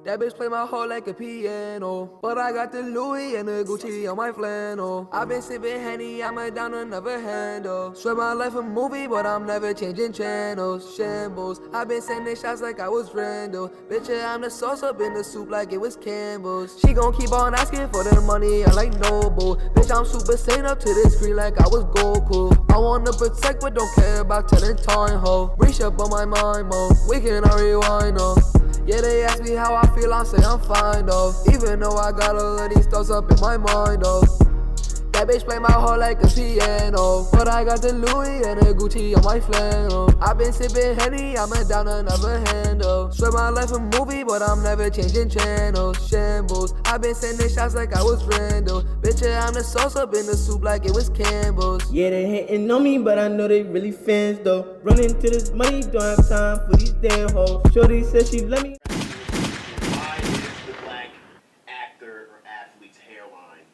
That bitch play my heart like a piano. But I got the Louis and the Gucci on my flannel. I been sipping Henny, I'm down another handle. Swear my life a movie, but I'm never changing channels. Shambles, I been sending shots like I was Randall. Bitch, yeah, I'm the sauce up in the soup like it was Campbell's. She gon' keep on asking for the money, I like Noble. Bitch, I'm super sane up to the screen like I was Goku. I wanna protect, but don't care about telling time, ho. Reach up on my mind, mo. We can rewind, no. Yeah, they ask me how I feel, I say I'm fine, though. Even though I got all of these thoughts up in my mind, though. That bitch play my heart like a piano. But I got the Louis and the Gucci on my flannel. I been sipping Henny, I'm down another handle. Swear my life a movie, but I'm never changing channels. Shambles, I been sending shots like I was Randall. Bitch, yeah, I'm the sauce up in the soup like it was Campbell's. Yeah, they hating on me, but I know they really fans though. Running to this money, don't have time for these damn hoes. Shorty said she let me. Why is the black actor or athlete's hairline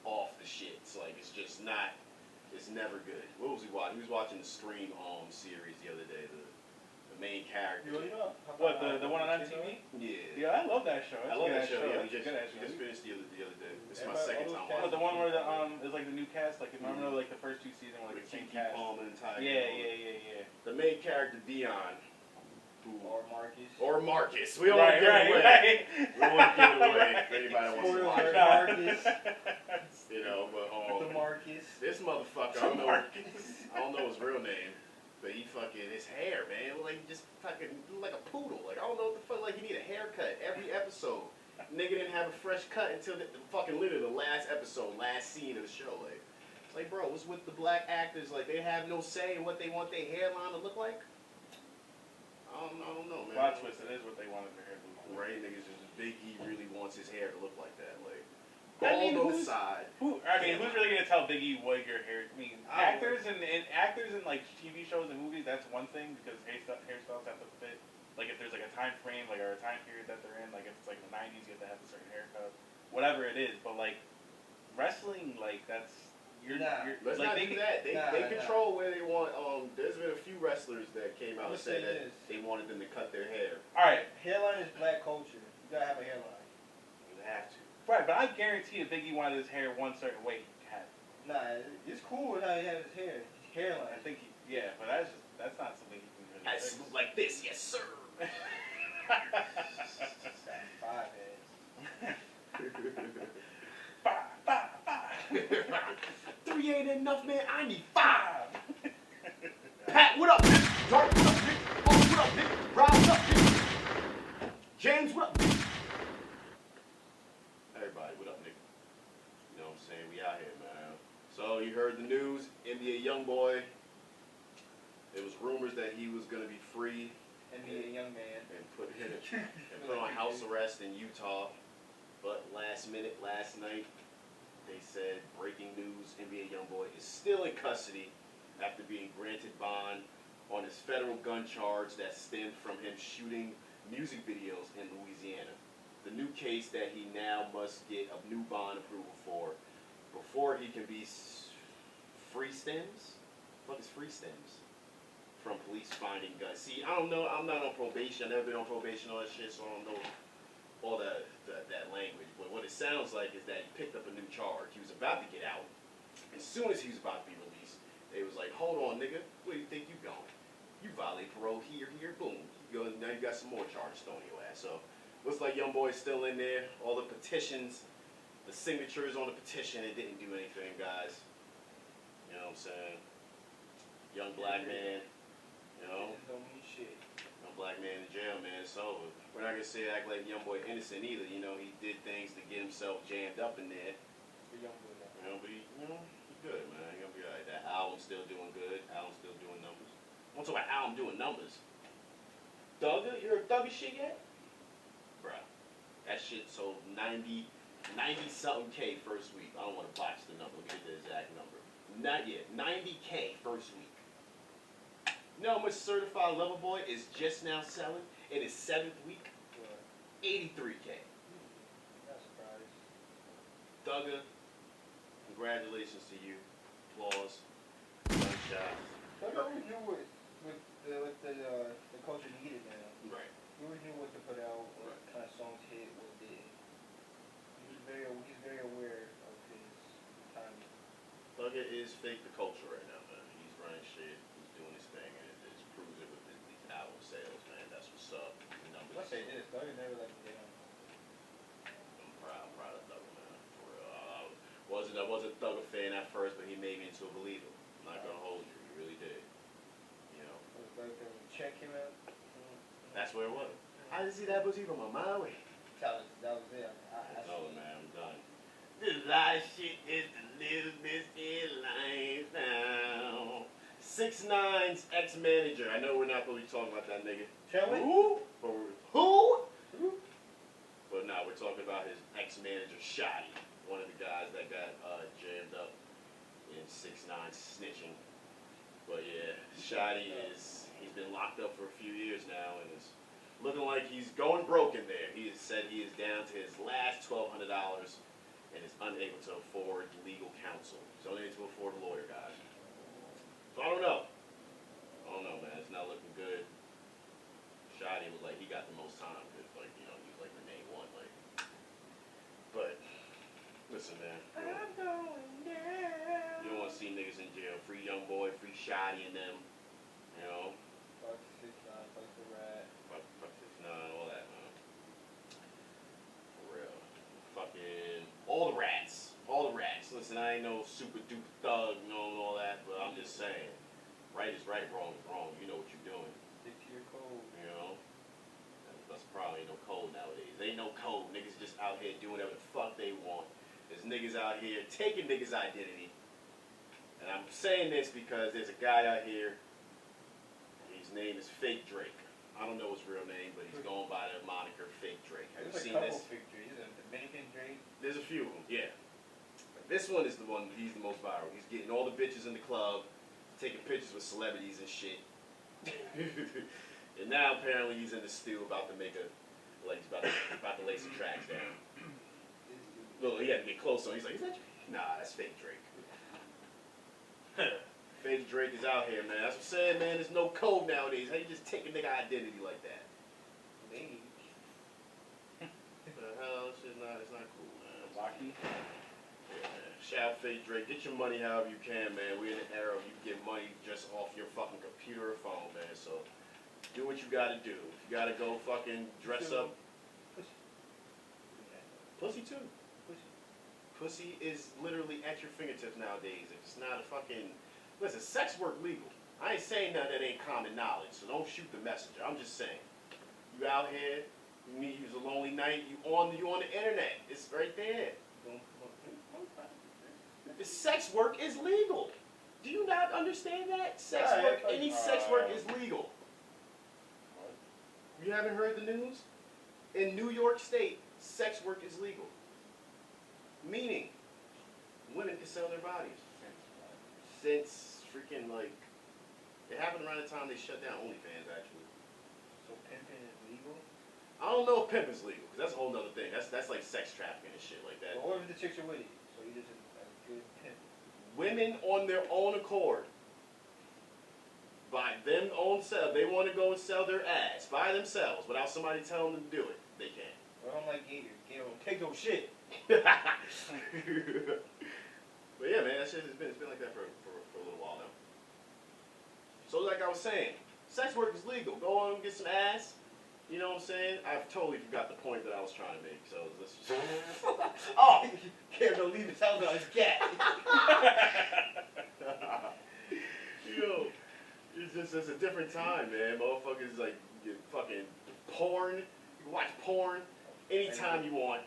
off the shit? It's like it's just not. It's never good. What was he watching? He was watching the Scream series the other day. The main character. You really know? What, the one on MTV? Yeah. Yeah, I love that show. I love that show. Yeah, we It's just a good ass show. finished the other day. This is Yeah, my second time watching. But the one where is like the new cast, like remember like the first two seasons were like the same cast. Yeah. The main character Dion, Or Marcus. or Marcus. We don't want to give it away. Right. We don't want to give it away if anybody wants to watch it. Marcus. You know, but The Marcus. this motherfucker, I don't know his real name, but he fucking his hair, man, like just fucking like a poodle. Like I don't know what the fuck. Like he need a haircut every episode. Nigga didn't have a fresh cut until the fucking literally the last episode, last scene of the show. Like, it's like, bro, what's with the black actors? Like, they have no say in what they want their hairline to look like. I don't know, man. Plot twist, it is what they wanted their hair to look like. Right, niggas just Big E really wants his hair to look like that. Like, I mean, bald on the side. Who's really gonna tell Big E what your hair? I mean, actors and like TV shows and movies, that's one thing because hairstyles have to fit. Like if there's like a time frame, like or a time period that they're in, like if it's like the '90s, you have to have a certain haircut, whatever it is. But like wrestling, like that's Let's like, not do that. They control where they want. There's been a few wrestlers that came out and said that they wanted them to cut their hair. All right, hairline is black culture. You gotta have a hairline. You have to. Right, but I guarantee if Big E wanted his hair one certain way, he could have it. Nah, it's cool with how he has his hair. His hairline. I think but that's not something he can really I fix. smooth like this, yes sir. Five heads. Five. 3 ain't enough, man. I need 5. Pat, what up, bitch? Dark, what up, bitch? Oh, what up, bitch? Rob, what up, bitch? James, what up, bitch? Everybody, what up, nigga? You know what I'm saying? We out here, man. So, you heard the news. NBA YoungBoy. There was rumors that he was going to be free. NBA young man. And put on house arrest in Utah. But last minute, last night, they said, breaking news, NBA YoungBoy is still in custody after being granted bond on his federal gun charge that stemmed from him shooting music videos in Louisiana. The new case that he now must get a new bond approval for before he can be free stems? What is free stems? From police finding guns. See, I don't know. I'm not on probation. I've never been on probation, all that shit, so I don't know all that language. But what it sounds like is that he picked up a new charge. He was about to get out. As soon as he was about to be released, they was like, hold on, nigga. Where do you think you going? You violate parole here, boom. Now you got some more charges thrown your ass. So, looks like YoungBoy's still in there. All the petitions, the signatures on the petition, it didn't do anything, guys. You know what I'm saying? Young black man. You know, Don't mean shit. young black man in jail, man. It's over. We're not gonna say act like YoungBoy innocent either. You know, he did things to get himself jammed up in there. The young boy now. You know, but he's good, man. He's gonna be alright. That album's still doing good. Album's still doing numbers. I want to talk about album doing numbers. Thugger, you're a Thugger shit yet? Bruh, that shit sold 90 something K first week. I don't want to botch the number. Let me get the exact number. Not yet. 90K first week. You know how much Certified Lover Boy is just now selling in its 7th week? 83K. Not surprised. Thugger, congratulations to you. Applause. Gunshots. But you always knew what the culture needed now. Right. You always knew what to put out, what kind of songs hit, is fake the culture right now, man. He's running shit. He's doing his thing, and it just proves it with these album sales, man. That's what's up. The numbers. Let's say this, though. You never let me down. I'm proud of Thugger, man. For real. I wasn't Thugger fan at first, but he made me into a believer. I'm not gonna hold you. He really did. You know. Check him out. That's where it was. I didn't see that was even on my way. Tell us, that was it. Oh man, I'm done. This life shit is the little biscuit life now. 6ix9ine's ex-manager. I know we're not supposed to be talking about that nigga. Shall we? Who? Who? But no, we're talking about his ex-manager, Shotty. One of the guys that got jammed up in 6ix9ine snitching. But yeah, Shotty he's been locked up for a few years now and is looking like he's going broke in there. He has said he is down to his last $1,200 and is unable to afford legal counsel. He's unable to afford a lawyer, guys. So I don't know, man. It's not looking good. Shotty was like, he got the most time because, like, you know, he's like the main one, like. But listen, man. I'm going down. You don't want to see niggas in jail. Free Young Boy, free Shotty and them. You know. Fuck 6ix9ine, fuck the rat. Fuck 6ix9ine, all that, man. For real. Fucking all the rats. All the rats. Listen, I ain't no super duper thug, you know, and all that, but I'm just saying. Right is right, wrong is wrong. You know what you're doing. Stick to your code. You know? That's probably ain't no code nowadays. Ain't no code. Niggas just out here doing whatever the fuck they want. There's niggas out here taking niggas' identity. And I'm saying this because there's a guy out here. His name is Fake Drake. I don't know his real name, but he's going by the moniker Fake Drake. Have you There's seen a couple this? Fake Drake. There's a Dominican Drake. There's a few of them, yeah. But this one is the one, he's the most viral. He's getting all the bitches in the club, taking pictures with celebrities and shit. And now apparently he's in the stew about to make he's about to lay some tracks down. Look, he had to get close on. He's like, is that Drake? Nah, that's Fake Drake. Fake Drake is out here, man. That's what I'm saying, man. There's no code nowadays. How you just take a nigga identity like that? Maybe. What the hell? It's not cool, man. Wacky. Yeah, man. Shout out Fake Drake. Get your money however you can, man. We're in an era of you get money just off your fucking computer or phone, man. So do what you gotta do. If you gotta go fucking dress up. Pussy too. Pussy is literally at your fingertips nowadays. If it's not a fucking... Listen, sex work legal. I ain't saying nothing that ain't common knowledge, so don't shoot the messenger. I'm just saying. You out here, you meet you's a lonely night, you on the internet. It's right there. The sex work is legal. Do you not understand that? Sex work, any sex work is legal. You haven't heard the news? In New York State, sex work is legal. Meaning, women can sell their bodies. Since freaking, like, it happened around the time they shut down OnlyFans, actually. So pimping is legal? I don't know if pimping's legal, because that's a whole other thing. That's like sex trafficking and shit like that. But what if the chicks are with you? So you just a good pimp. Women on their own accord, by them own self, they want to go and sell their ass by themselves without somebody telling them to do it. They can. Well, I'm like Gator. Gator don't take no shit. But yeah, man, that shit it's been like that for a little while now. So like I was saying, sex work is legal. Go on and get some ass. You know what I'm saying? I've totally forgot the point that I was trying to make. So let's just... Oh, Gator don't leave his house on his cat. Yo, it's a different time, man. Motherfuckers like get fucking porn. You can watch porn anytime you want.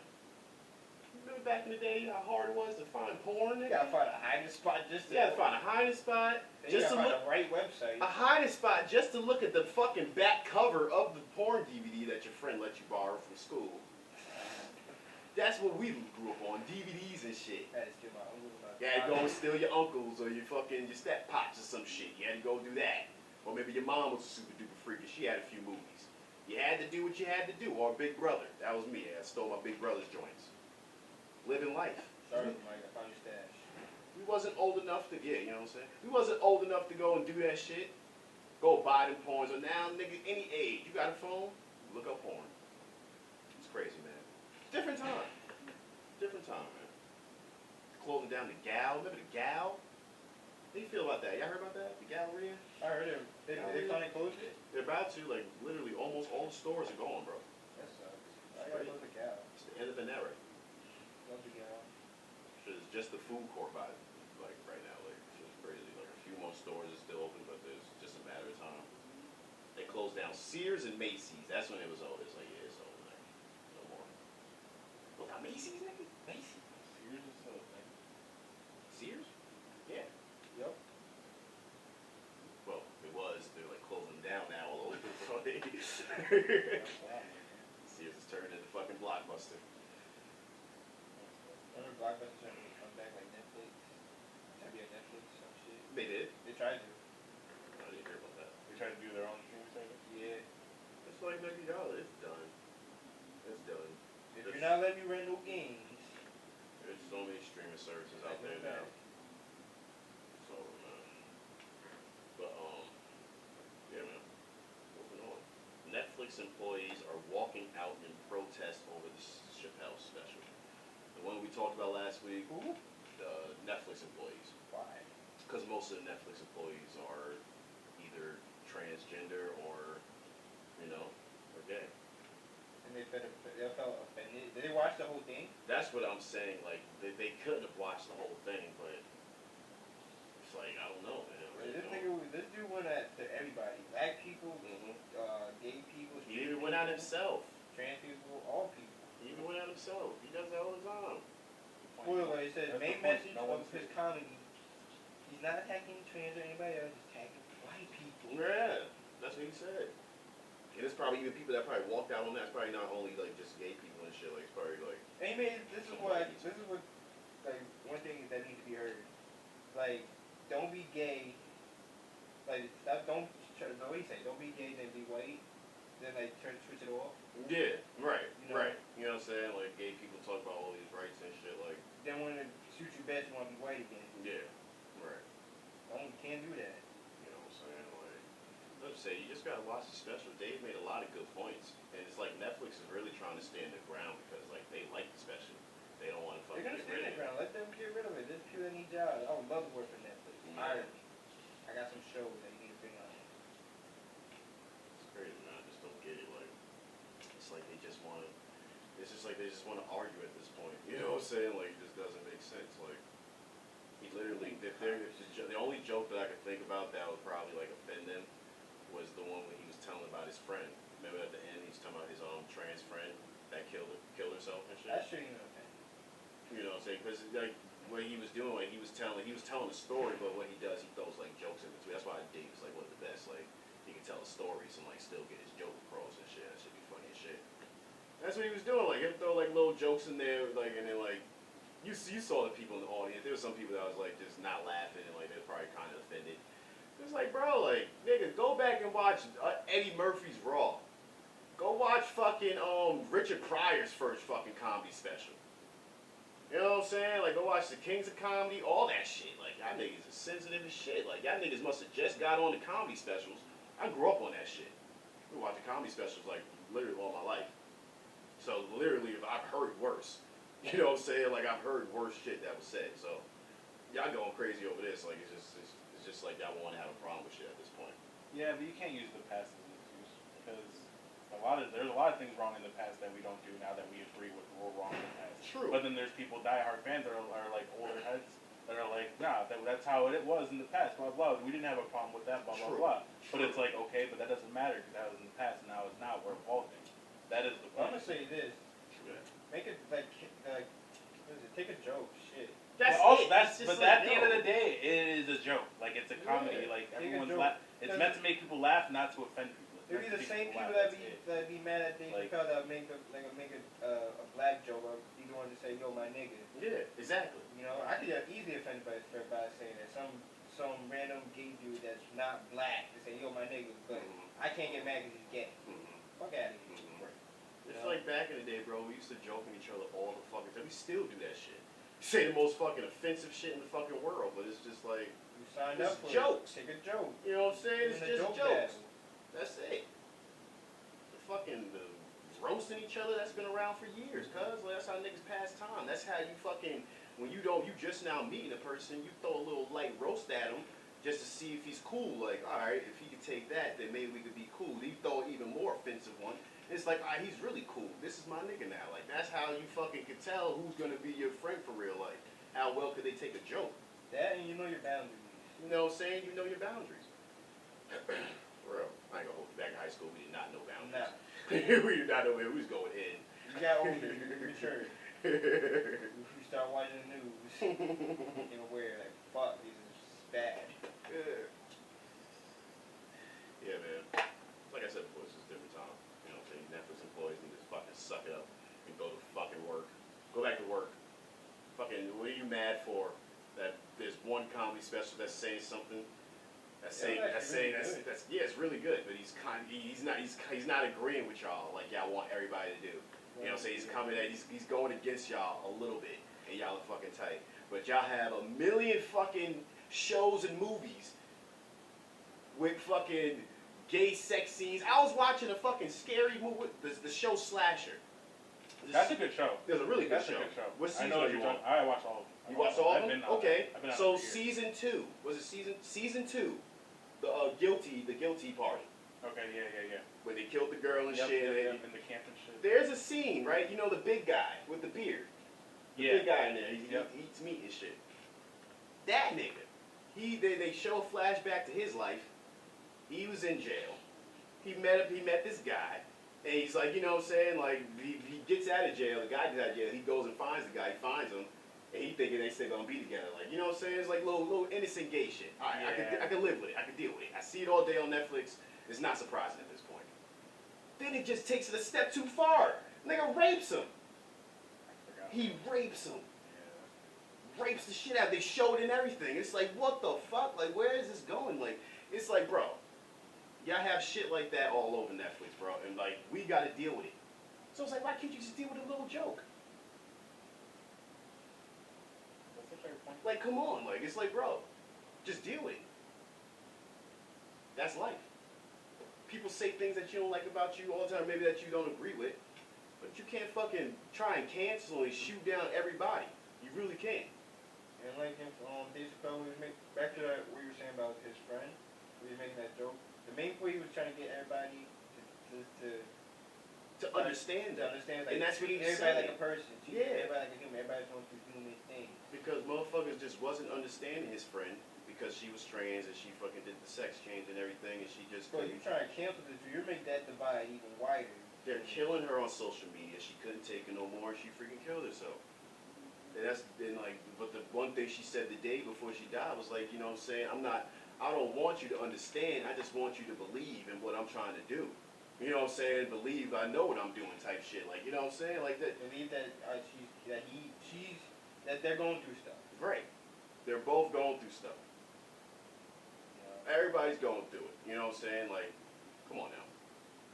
Remember back in the day how hard it was to find porn? You gotta find a hiding spot just to... You gotta find a hiding spot. Then Just you to gotta look, find the right website. a hiding spot just to look at the fucking back cover of the porn DVD that your friend let you borrow from school. That's what we grew up on, DVDs and shit. I had to steal my uncle's. You had to go and steal your uncles or your step pops or some shit. You had to go do that. Or maybe your mom was a super duper freak and she had a few movies. You had to do what you had to do. Or Big Brother. That was me. I stole my Big Brother's joints. Living life. Sorry, Mike, I found your stash. We wasn't old enough to, you know what I'm saying? We wasn't old enough to go and do that shit. Go buy them porns. Or now, nigga, any age, you got a phone, look up porn. It's crazy, man. Different time. Different time, man. Closing down the Gal. Remember the Gal? How you feel about that? Y'all heard about that? The Galleria? I heard it. They finally closed it. They're about to. Like, literally, almost all the stores are gone, bro. That sucks. I gotta go to the gal. It's the end of an era. Love the gal. It's just the food court by, like, right now. Like, it's just crazy. Like, a few more stores are still open, but there's just a matter of time. They closed down Sears and Macy's. That's when it was over. It's like, yeah, it's over. Like, no more. What about Macy's, nigga? Macy's? Sears is still a thing. Sears? Yeah. Yep. Well, it was. They're like closing down now all over the place. Wow. Sears is turning into fucking Blockbuster. Remember Blockbuster trying to come back like Netflix? Trying to be a Netflix or some shit. They did? They tried to. I didn't hear about that. They try to do their own streaming service. Yeah. It's like $90. It's done. It's done. If you're not letting me rent no games, There's so many streaming services out there now. So, but, yeah, man. Moving on. Netflix employees are walking out in protest over the Chappelle special. The one we talked about last week, who? the Netflix employees. Why? Because most of the Netflix employees are either transgender or, or gay. And they felt offended. Did they watch the whole thing? That's what I'm saying. Like, they could have watched the whole thing, but it's like, I don't know, man. This dude went at to everybody. Black people, Mhm. gay people, He even went out himself. trans people, all people. He even went out himself. He does that all the time. Spoiler alert, it says, That's main the point. message No of one's his here. comedy, he's not attacking trans or anybody else, he's attacking white people. Yeah, that's what he said. And it's probably even people that probably walked out on that. It's probably not only like just gay people and shit. Like, it's probably like. And he made, this is what, like, one thing that needs to be heard. Like, don't be gay. Like, don't, what do you say? Don't be gay, then be white. Then, like, switch it off. Yeah, right, You know? right. You know what I'm saying? Like, gay people talk about all these rights and shit. Like, Then when it suits you best, you want to be white again. yeah, right. Can't do that. You know what I'm saying? Like, let's say you just gotta watch the special. Dave made a lot of good points, and it's like Netflix is really trying to stand their ground because like they like the special. They don't want to They're fucking gonna get stand rid their of it. ground. Let them get rid of it. There's people that need jobs. I would love to work for Netflix. Yeah. Hire me. I got some shows that you need to bring on. It's crazy, man. I just don't get it. Like, it's like they just want to. It's just like they just want to argue at this point. You know what I'm saying? Like, it just doesn't make sense. Like, he literally, the only joke that I could think about that would probably like offend them was the one when he was telling about his friend. Remember at the end, he's talking about his trans friend that killed herself and shit. That shouldn't even offend. You know what I'm saying? Because like what he was doing, like, he was telling a story, but what he does, he throws like jokes in between. That's why Dave is like one of the best. Like, he can tell stories and like still get his joke across and shit. That should be funny as shit. That's what he was doing. Like, he'd throw like little jokes in there, like, and then like you saw the people in the audience. There was some people that was like just not laughing and like they're probably kind of offended. It's like, bro, like, nigga, go back and watch Eddie Murphy's Raw. Go watch fucking Richard Pryor's first fucking comedy special. You know what I'm saying? Like, go watch the Kings of Comedy, all that shit. Like, y'all niggas are sensitive as shit. Like, y'all niggas must have just got on the comedy specials. I grew up on that shit. I've been watching comedy specials like literally all my life. So literally, I've heard worse. You know what I'm saying? Like, I've heard worse shit that was said. So y'all going crazy over this. Like, it's just like y'all want to have a problem with shit at this point. Yeah, but you can't use the past as an excuse because there's a lot of things wrong in the past that we don't do now that we agree with were wrong in the past. True. But then there's people, diehard fans that are like older heads that are like, nah, that's how it was in the past. Blah blah. We didn't have a problem with that. Blah blah True. blah. But it's like, okay, but that doesn't matter because that was in the past and now it's not. We're evolving. That is the I'm point. gonna say this. Yeah. Make it like what is it? Take a joke. Shit. That's But also, it. that's It's but just at like, the end of yo. the day, it is a joke. Like, it's a comedy. Yeah, Like, take a everyone's joke. It's meant to make people laugh, not to offend people. It's It'd meant be to the make same people laugh. that That's it. be mad at Dave Like- Chappelle that make a black joke or be the one to say, yo, my nigga. Yeah, exactly. You know, I could get easily offended by saying that some random gay dude that's not black to say, yo, my nigga, but I can't get mad because he's gay. Fuck out of here. It's Yeah. like back in the day, bro, we used to joke at each other all the fucking time. We still do that shit. Say the most fucking offensive shit in the fucking world, but it's just like, You signed It's up for jokes. it. Take a joke. you know what I'm saying? It's Win the just joke jokes. battle. That's it. The roasting each other, that's been around for years, cuz. Like, that's how niggas pass time. That's how you fucking when you just now meeting a person, you throw a little light roast at him just to see if he's cool. Like, all right, if he could take that, then maybe we could be cool. You throw an even more offensive one. It's like, all right, he's really cool. This is my nigga now. Like, that's how you fucking can tell who's gonna be your friend for real. Like, how well could they take a joke? That and you know your boundaries. You know what I'm saying? You know your boundaries. For real. I ain't gonna hold you back in high school. We did not know boundaries. Nah. We did not know where we was going in. You got older, you matured. You start watching the news. You're aware, like, fuck, this is bad. Yeah, man. Like I said before, it's just a different time. You know what I'm saying? Netflix employees need to fucking suck it up and go to fucking work. Go back to work. Fucking, what are you mad for? That there's one comedy special that's saying something. Yeah, it's really good, but he's not agreeing with y'all like y'all want everybody to do. You know what I'm saying? He's coming at, he's going against y'all a little bit, and y'all are fucking tight. But y'all have a million fucking shows and movies with fucking gay sex scenes. I was watching a fucking scary movie, the show Slasher. That's a good show. It's a really good That's show. a good show. What season I know are you on? I watched all of them. You watched all of them? Okay. I've been on So it for years. season 2, was it season 2? The guilty party. Okay, yeah. When they killed the girl and Yep, shit. yep, in the camp and shit. There's a scene, right? You know the big guy with the beard. The big guy in there. He eats meat and shit. That nigga. They show a flashback to his life. He was in jail. He met this guy. And he's like, you know what I'm saying? Like, he gets out of jail. The guy gets out of jail. He goes and finds the guy. He finds him. And he thinking they still gonna be together. Like, you know what I'm saying? It's like little innocent gay shit. All right, I can live with it. I can deal with it. I see it all day on Netflix. It's not surprising at this point. Then it just takes it a step too far. Nigga rapes him. He rapes him. Yeah. Rapes the shit out. They showed it and everything. It's like, what the fuck? Like, where is this going? Like, it's like, bro, y'all have shit like that all over Netflix, bro. And like, we gotta deal with it. So it's like, why can't you just deal with a little joke? Like, come on, like, it's like, bro, just deal with it. That's life. People say things that you don't like about you all the time, maybe that you don't agree with, but you can't fucking try and cancel and shoot down everybody. You really can't. And like him, Dave Chappelle was back to what you were saying about his friend, he was making that joke. The main point, he was trying to get everybody to understand that. Like, and that's what he was everybody saying. like a person. Yeah. Everybody like a human. Everybody's going through human things. Because motherfuckers just wasn't understanding his friend because she was trans and she fucking did the sex change and everything and she just. Bro, you trying to cancel this? You're making that divide even wider. They're killing her on social media. She couldn't take it no more. She freaking killed herself. And that's then like, but the one thing she said the day before she died was like, you know what I'm saying? I don't want you to understand. I just want you to believe in what I'm trying to do. You know what I'm saying? Believe I know what I'm doing type shit. Like, you know what I'm saying? Like that. Believe that that they're going through stuff. Right. They're both going through stuff. Yeah. Everybody's going through it. You know what I'm saying? Like, come on now.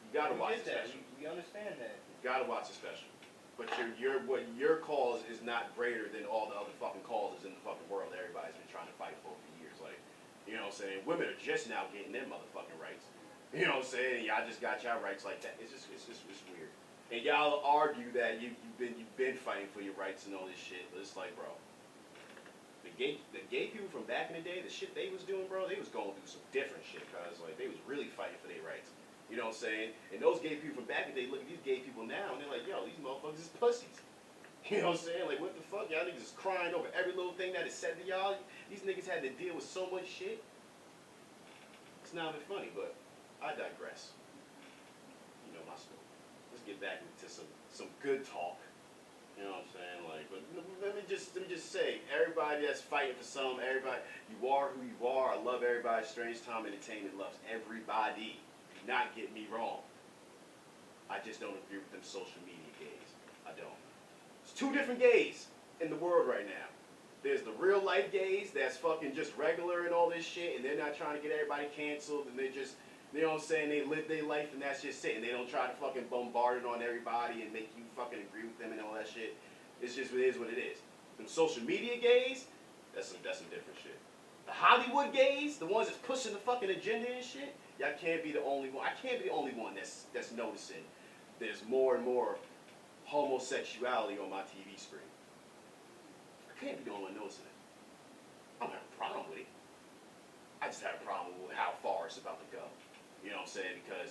You gotta watch the special. We understand that. You gotta watch the special. But your cause is not greater than all the other fucking causes in the fucking world that everybody's been trying to fight for years. Like, you know what I'm saying? Women are just now getting their motherfucking rights. You know what I'm saying? Y'all just got y'all rights like that. It's weird. And y'all argue that you've been fighting for your rights and all this shit, but it's like, bro, the gay people from back in the day, the shit they was doing, bro, they was going through some different shit, cause like they was really fighting for their rights. You know what I'm saying? And those gay people from back in the day look at these gay people now and they're like, yo, these motherfuckers is pussies. You know what I'm saying? Like, what the fuck? Y'all niggas is crying over every little thing that is said to y'all. These niggas had to deal with so much shit. It's not even funny, but I digress. You know my story. Let's get back into some good talk. You know what I'm saying? Like, but let me just say, everybody that's fighting for something, everybody, you are who you are. I love everybody. Strange Time Entertainment loves everybody. Do not get me wrong. I just don't agree with them social media gays. I don't. There's two different gays in the world right now. There's the real life gays that's fucking just regular and all this shit, and they're not trying to get everybody canceled, and they just, you know what I'm saying, they live their life and that's just it, and they don't try to fucking bombard it on everybody and make you fucking agree with them and all that shit. It's just, it is what it is. Them social media gays, that's some different shit. The Hollywood gays, the ones that's pushing the fucking agenda and shit, y'all can't be the only one. I can't be the only one that's noticing there's more and more homosexuality on my TV screen. I can't be the only one noticing it. I don't have a problem with it. I just have a problem with how far it's about to go. You know what I'm saying? Because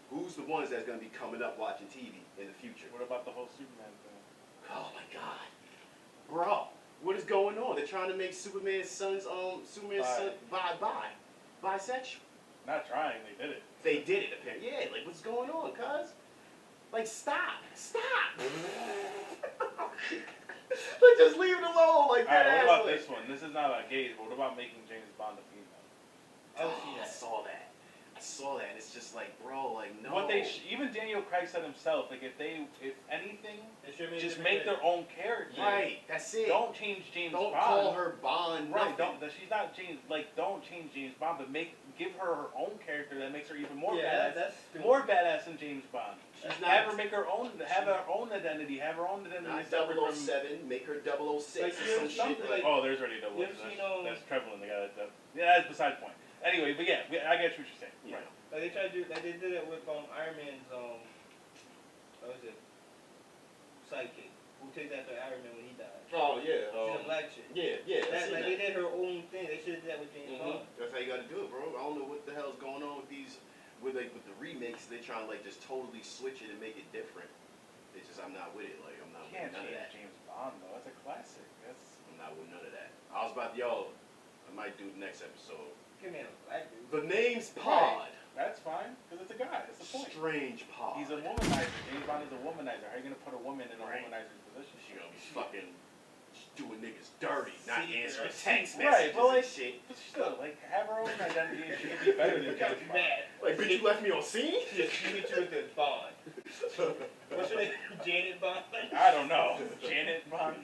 who's the ones that's going to be coming up watching TV in the future? What about the whole Superman thing? Oh my God, bro, what is going on? They're trying to make Superman's son bisexual. Not trying, they did it. They did it apparently. Yeah, like what's going on, cuz? Like stop. Like just leave it alone, like that. Alright, what about this one? This is not a gay, but what about making James Bond a female? Oh, I saw that. And it's just like, bro, like no. What even Daniel Craig said himself, like if anything, just make different their own character. Right, that's it. Don't change James Don't Bond. call her Bond. Right, Nothing. she's not James. Like, don't change James Bond, but give her her own character that makes her even more Yeah, badass. that's stupid. More badass than James Bond. She's Have not- her make her own. Have her own identity. Have her own identity. Not separate from- 007, make her 006 Like, or you some have shit. something Like, Oh, there's already double. You ever seen, That's Trevelyan. Yeah, that's beside the point. Anyway, but yeah, I get what you're saying. Yeah. Right. Like they try to do, like they did it with Iron Man's what was it? Sidekick, who takes after Iron Man when he died. oh yeah. She's a black chick. Yeah. That, like they did her own thing. They should have did that with James Bond. That's how you gotta do it, bro. I don't know what the hell's going on with these, with the remakes. They're trying to like just totally switch it and make it different. It's just I'm not with it. Like I'm not You can't with none of change that. James Bond though. That's a classic. I'm not with none of that. I was about I might do the next episode. Give me a black dude. The name's Pod. That's fine because it's a guy. That's the point. Strange Pod. He's a womanizer. James Bond is a womanizer. How are you gonna put a woman in a Right. womanizer's position? She gonna be fucking doing niggas dirty, not See, answering right. text Right, messages but like, and shit. but still, like, have her own identity and she could be better than James Bond. Bad. Like, bitch, you left me on scene? She hit you with the Bond. What's her name? Janet Bond. I don't know. Janet Bond.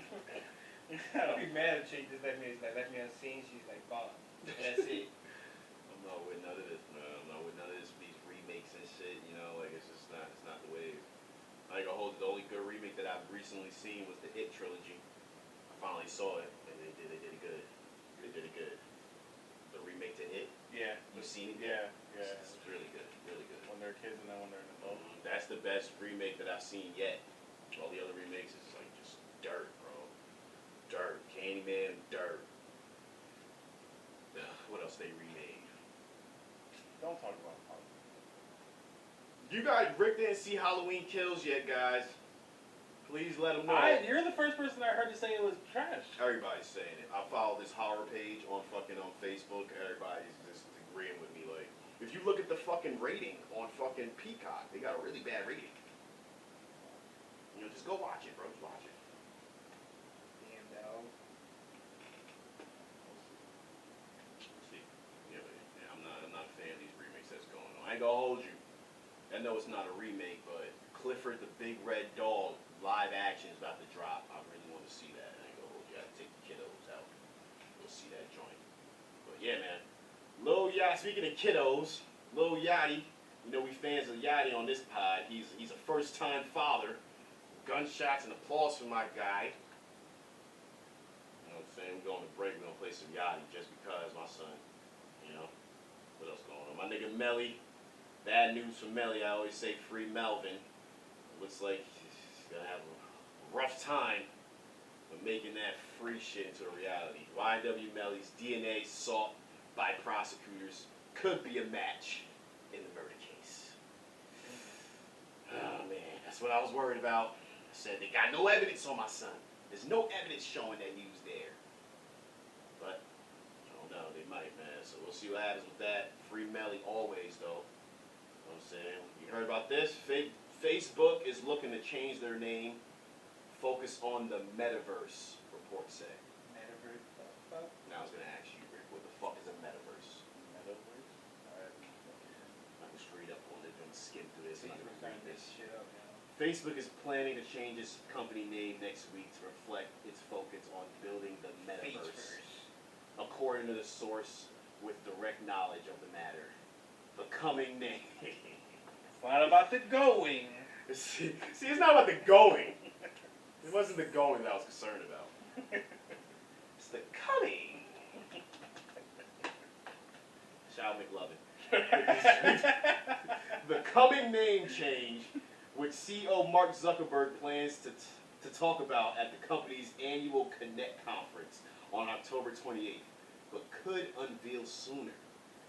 I'd be mad if she just left me on scene. She's like Bond. That's it. I'm not with none of this, man. I'm not with none of this, these remakes and shit, you know, like, it's just not, it's not the wave. I ain't gonna hold it. The only good remake that I've recently seen was the It trilogy. I finally saw it, and they did it good. They did it good. The remake to It, Yeah. you seen it? Yeah. It's really good, really good. When they're kids and then when they're an adult. That's the best remake that I've seen yet. All the other remakes is like just dirt, bro. Dirt. Candyman, dirt. What else they remade? Don't talk about Halloween. You guys, Rick didn't see Halloween Kills yet, guys. Please let him know. You're the first person I heard to say it was trash. Everybody's saying it. I follow this horror page on Facebook. Everybody's just agreeing with me. Like, if you look at the fucking rating on fucking Peacock, they got a really bad rating. You know, just go watch it, bro. Just watch it. Damn dog. See, yeah, I'm not a fan of these remakes that's going on. I ain't gonna hold you. I know it's not a remake, but Clifford the Big Red Dog live action is about to drop. I really want to see that. I ain't gonna hold you. I gotta take the kiddos out. Go see that joint. But yeah, man. Lil Yachty. Speaking of kiddos, Lil Yachty. You know we fans of Yachty on this pod. He's a first-time father. Gunshots and applause for my guy. You know what I'm saying? We're going to break. We're gonna play some Yachty just because my son. You know. What else going on? My nigga Melly. Bad news for Melly. I always say free Melvin. Looks like he's gonna have a rough time of making that free shit into a reality. YW Melly's DNA sought by prosecutors could be a match in the murder case. Oh man, that's what I was worried about. I said they got no evidence on my son. There's no evidence showing that he was there. But I don't know, they might, man. So we'll see what happens with that. Free Melly always, though. You know what I'm saying? You heard about this? Facebook is looking to change their name, focus on the metaverse, reports say. Metaverse. Now I was going to ask you, Rick, what the fuck is a metaverse? Metaverse? Alright. I can straight up on it, don't skim through this. We're Ain't gonna starting read this this. shit up now. Facebook is planning to change its company name next week to reflect its focus on building the metaverse. According to the source with direct knowledge of the matter. The coming name. It's not about the going. See, it's not about the going. It wasn't the going that I was concerned about. It's the coming. Shout McLovin. The coming name change, which CEO Mark Zuckerberg plans to to talk about at the company's annual Connect conference on October 28th, but could unveil sooner.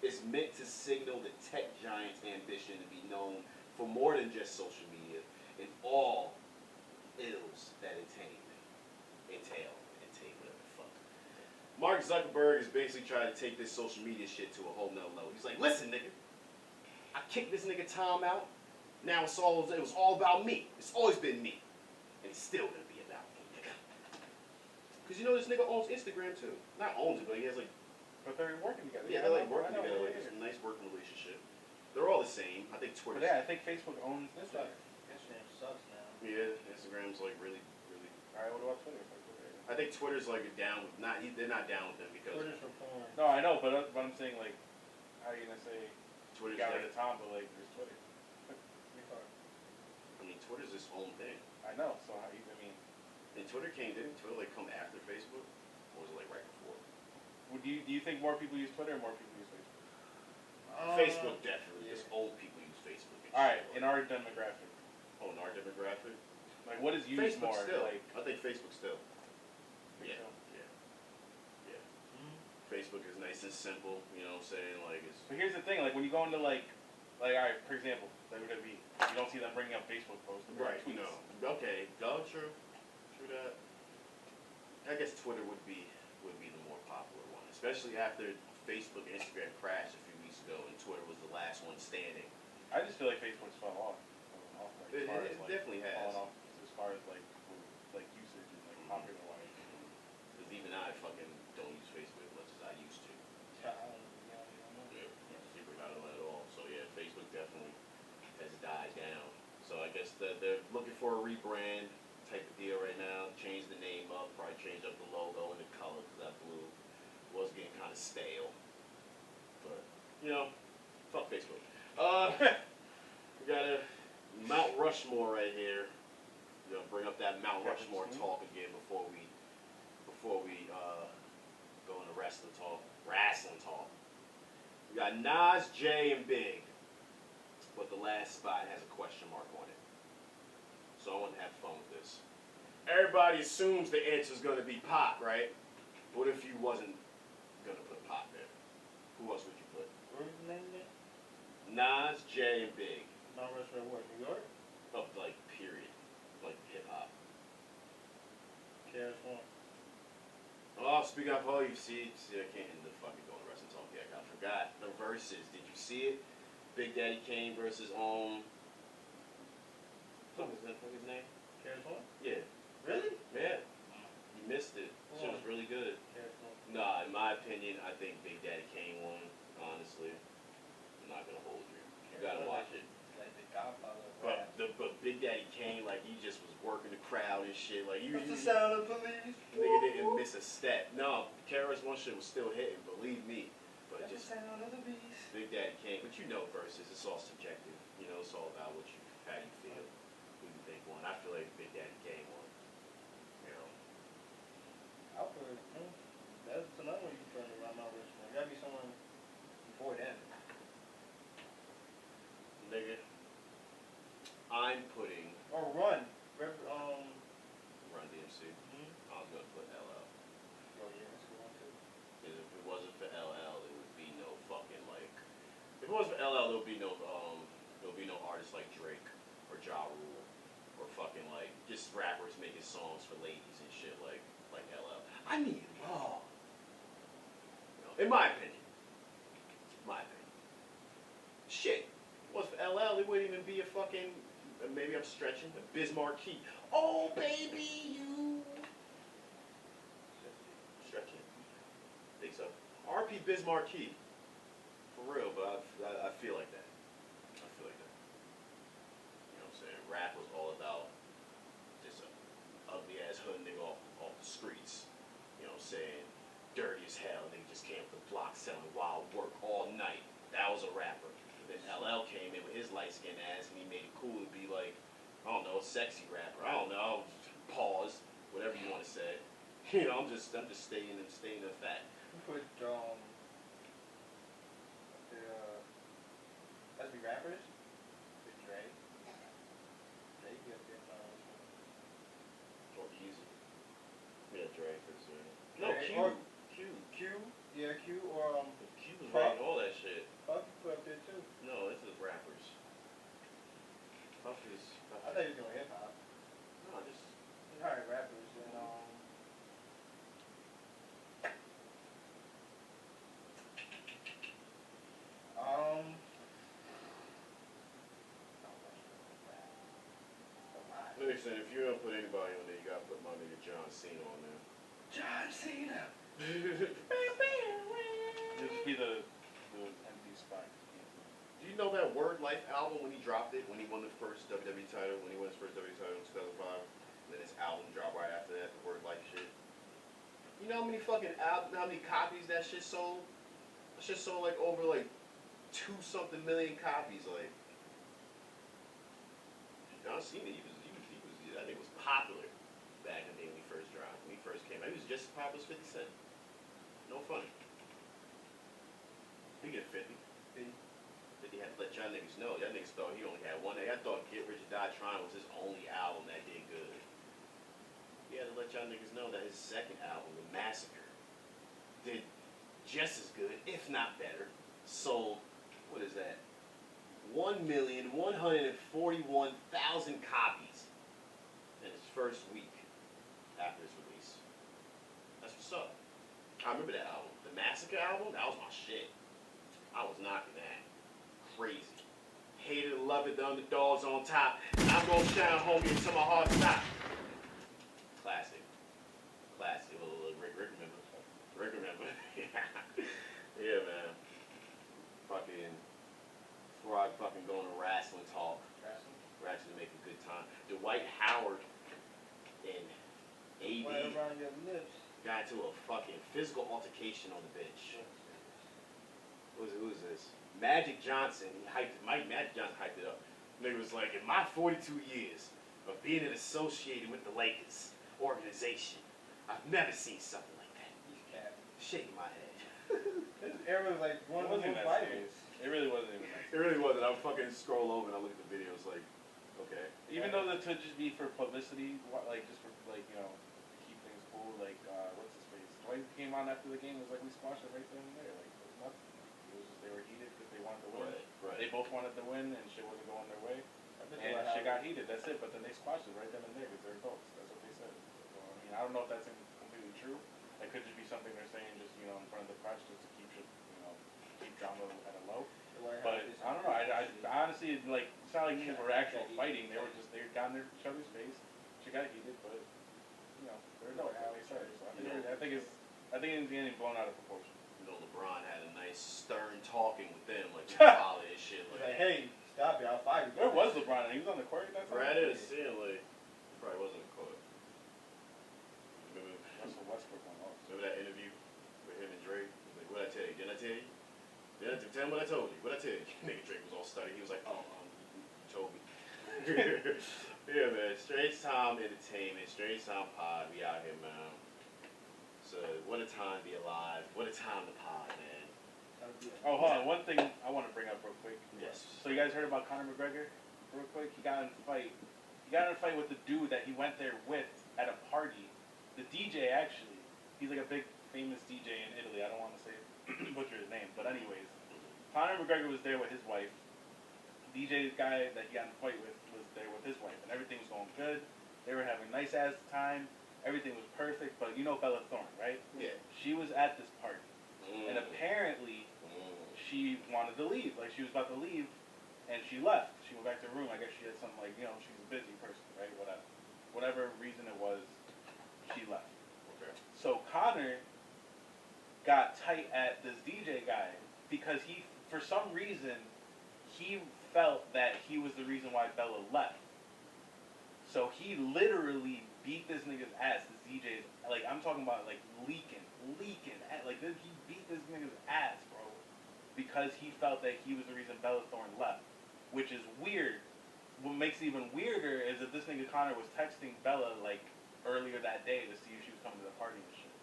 It's meant to signal the tech giant's ambition to be known for more than just social media and all ills that entail, whatever the fuck. Mark Zuckerberg is basically trying to take this social media shit to a whole nother level. He's like, listen, nigga, I kicked this nigga Tom out. Now it was all about me. It's always been me. And it's still gonna be about me, nigga. Because you know this nigga owns Instagram too. Not owns it, but he has like... But they're working together. Yeah, they're like working together. Like, it's a nice working relationship. They're all the same. I think Twitter. Yeah, I think Facebook owns This Instagram. Instagram sucks now. Yeah, Instagram's like really. Alright, what about Twitter? I think Twitter's like down with they're not down with them because Twitter's for porn. No, I know, but I'm saying like, how are you gonna say Twitter's got rid like, of Tom, but like there's Twitter. I mean, Twitter's its own thing. I know. So how you? I mean, And didn't Twitter like come after Facebook, or was it like right before? do you think more people use Twitter or more people use Facebook? Facebook definitely. Yeah. Just old people use Facebook. And All right, shit. in our demographic, In our demographic, like what is used Facebook more? still. Like, I think Facebook still. think Yeah. so? Yeah. Facebook is nice and simple. You know what I'm saying? Like it's. But here's the thing, like when you go into like all right, for example, WWE, you don't see them bringing up Facebook posts, Right. tweets. No. Okay. Go. True. True that. I guess Twitter would be the more popular one, especially after Facebook and Instagram crashed a few weeks ago, and Twitter was the last one standing. I just feel like Facebook's fell off. Like, as far It as, like, definitely has. fallen off as far as like usage and like popular wise. Because even I fucking don't use Facebook as much as I used to. I don't know. Yeah, super not on at all. So yeah, Facebook definitely has died down. So I guess they're looking for a rebrand type of deal right now. Change the name up, probably change up the logo and the color because that blue was getting kind of stale. But you know, fuck Facebook. We got a Mount Rushmore right here. We're gonna bring up that Mount Rushmore talk again before we go into wrestling talk. We got Nas, Jay, and Big, but the last spot has a question mark on it. So I want to have fun with this. Everybody assumes the answer is going to be Pac, right? What if you wasn't going to put Pac there? Who else would you put? Where's the name again? Nas, Jay, and Big. Mount Rushmore, what, New York? Of like period, like hip hop. KRS One. Oh, speaking of all, you see, I can't end the fucking going to wrestling talk yet. I forgot the verses. Did you see it? Big Daddy Kane versus what was his name? KRS One? Yeah. Really? Yeah. You missed it. Shit was really good. KRS One. Nah, in my opinion, I think Big Daddy Kane won. Honestly, I'm not gonna hold you. You gotta watch it. Like the Godfather of But rap. but Big Daddy Kane, like he just was working the crowd and shit. Like you, What's the sound of police? nigga didn't miss a step. No, KRS One shit was still hitting. Believe me. But That's just the sound of the beast. Big Daddy Kane. But you know, versus it's all subjective. You know, it's all about how you feel, who you think won. I feel like Big Daddy Kane won. You know. I'll put it. That's another one you can put around Mount Rushmore. Gotta be someone before then. Nigga, I'm putting Or Run. Run DMC. I was gonna put LL. Oh yeah, that's a good one too. Because if it wasn't for LL, it would be no fucking like. If it wasn't for LL, there would be no artists like Drake or Ja Rule or fucking like just rappers making songs for ladies and shit like LL. I need love. You know, in my opinion. Shit. If it wasn't for LL, it wouldn't even be a fucking. Maybe I'm stretching. A Bismarck Key. Oh baby, you. Stretching. Think so. RP Bismarck Key. For real, but I feel like that. I feel like that. You know what I'm saying? Rap was all about just a ugly ass hood nigga off the streets. You know what I'm saying? Dirty as hell. Nigga just came up the block selling wild work all night. That was a rapper. Then LL came in with his light skinned ass and he made it cool to be like, I don't know, a sexy rapper. I don't know. Pause. Whatever you want to say. You know, I'm just stating the fact. You put let's be rappers. Put Dre. Dre, you up there, Dre for sure. No, Dre Q. or- Q. Q, yeah, Q or Q was Puff. writing all that shit. Puff put up there too. No, this is rappers. Puff is. I thought he was doing hip hop. No, just. He hired rappers and Listen, if you don't put anybody on there, you gotta put my nigga John Cena on there. John Cena. It'll just be the empty spot. Do you know that Word Life album when he dropped it, when he won the first WWE title, when he won his first WWE title in 2005? And then his album dropped right after that, the Word Life shit. You know how many fucking how many copies that shit sold? That shit sold like over like 2-something million copies. Like John Cena, I think was popular back in the day when he first dropped, when he first came out. He was just as popular as 50 Cent. No funny. He get 50. 50 had to let y'all niggas know. Y'all niggas thought he only had one. I thought Get Rich or Die Trying was his only album that did good. He had to let y'all niggas know that his second album, The Massacre, did just as good, if not better. Sold, what is that? 1,141,000 copies in his first week after its release. That's what's up. I remember that album. The Massacre album, that was my shit. I was knocking that. Crazy. Hate it, love it, the underdogs on top. I'm gonna shine, homie, until my heart stops. Classic. Classic. Rick remember. Rick remember. Yeah, man. Fucking, before I fucking go into wrestling talk, we're actually making good time. Dwight Howard and AD Right around your lips. got into a fucking physical altercation on the bench. Who is this? Magic Johnson, Magic Johnson hyped it up. Nigga was like, in my 42 years of being associated with the Lakers organization, I've never seen something like that. He's capping. Shaking my head. This era was like one It of the wasn't most that violent. serious. It really wasn't even that It really wasn't. I would fucking scroll over and I look at the videos like, okay. Even though that could just be for publicity, like just for like, you know, to keep things cool, like what's his face? Dwight came on after the game, was like, we squashed it right then and there. Like it was nothing. It was just they were heated because they wanted to win. Right. They both wanted to win and shit wasn't going their way. And shit got heated, that's it, but then they squashed it right then and there because they're adults. That's what they said. So, I mean, I don't know if that's completely true. It could just be something they're saying just, you know, in front of the press just to keep shit, you know, keep drama at a low. But I don't know. I honestly, like, it's not like they were actual fighting. They were just they got in each other's face. She got heated, but you know, they're adults. Like I said. So I think it's getting blown out of proportion. You know, LeBron had a nice stern talking with them, like you follow this shit. He's like, hey, stop it, I'll fight you. Where was LeBron? He was on the court at that time. Right at the ceiling. Probably wasn't in court. Russell Westbrook went off. Remember that interview with him and Drake? He was like, what'd I tell you? Didn't I tell you? Tell him what I told you. What'd I tell you? Nigga Drake was all studied. He was like, you told me. Yeah, man. Strange Time Entertainment, Strange Time Pod. We out here, man. So, what a time to be alive. What a time to pod, man. Oh, hold on. One thing I want to bring up real quick. Yes. So you guys heard about Conor McGregor? Real quick, he got in a fight. He got in a fight with the dude that he went there with at a party. The DJ, actually. He's like a big, famous DJ in Italy. I don't want to say butcher his name, but anyways, Conor McGregor was there with his wife. DJ guy that he got in a fight with was there with his wife, and everything was going good. They were having a nice ass time. Everything was perfect, but you know Bella Thorne, right? Yeah. She was at this party, and apparently she wanted to leave. Like she was about to leave, and she left. She went back to her room. I guess she had something like, you know, she's a busy person, right? Whatever reason it was, she left. Okay. So Conor got tight at this DJ guy because he, for some reason, he felt that he was the reason why Bella left. So he literally beat this nigga's ass, this DJ's, like, I'm talking about, like, leaking, like, he beat this nigga's ass, bro, because he felt that he was the reason Bella Thorne left, which is weird. What makes it even weirder is that this nigga Conor was texting Bella, like, earlier that day to see if she was coming to the party and shit.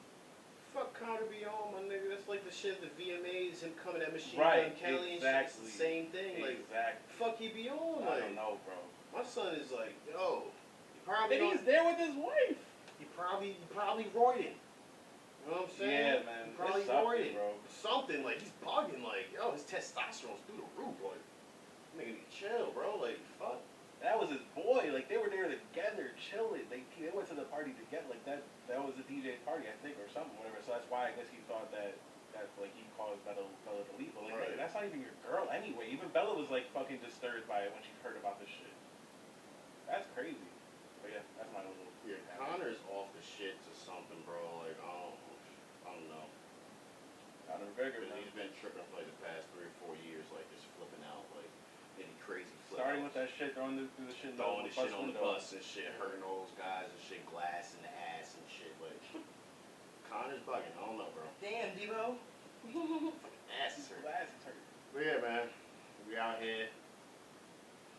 Fuck Conor be on, my nigga. That's like the shit at the VMAs, him coming at Machine Right, Gun Kelly exactly. and shit. It's the same thing. Like, Exactly. fuck he be on, I like. don't know, bro. My son is like, yo, he probably And he's there with his wife. He probably roiding. You know what I'm saying? Yeah, man. He probably It's something, roiding. bro. Something, like, he's bugging, like, yo, his testosterone's through the roof, like, nigga need to chill, bro, like, fuck. That was his boy. Like, they were there together, chilling. They went to the party together. Like, that was the DJ's party, I think, or something, whatever. So that's why I guess he thought that like, he caused Bella to leave. But, like, Right. that's not even your girl anyway. Even Bella was, like, fucking disturbed by it when she heard about this shit. That's crazy. But, yeah, that's my little... Yeah, Conor's off the shit to something, bro, like, I don't know. Conor McGregor, Because man. he's been tripping for, like, the past 3 or 4 years, like, just flipping out, like, any crazy flip Starting outs. with that shit, throwing the shit Throwing the shit on the window. bus and shit, hurting all those guys and shit, glass in the ass and shit, like, Conor's bugging, I don't know, bro. Damn, Debo. Ass is hurt. Glass is hurt. But yeah, man, we out here.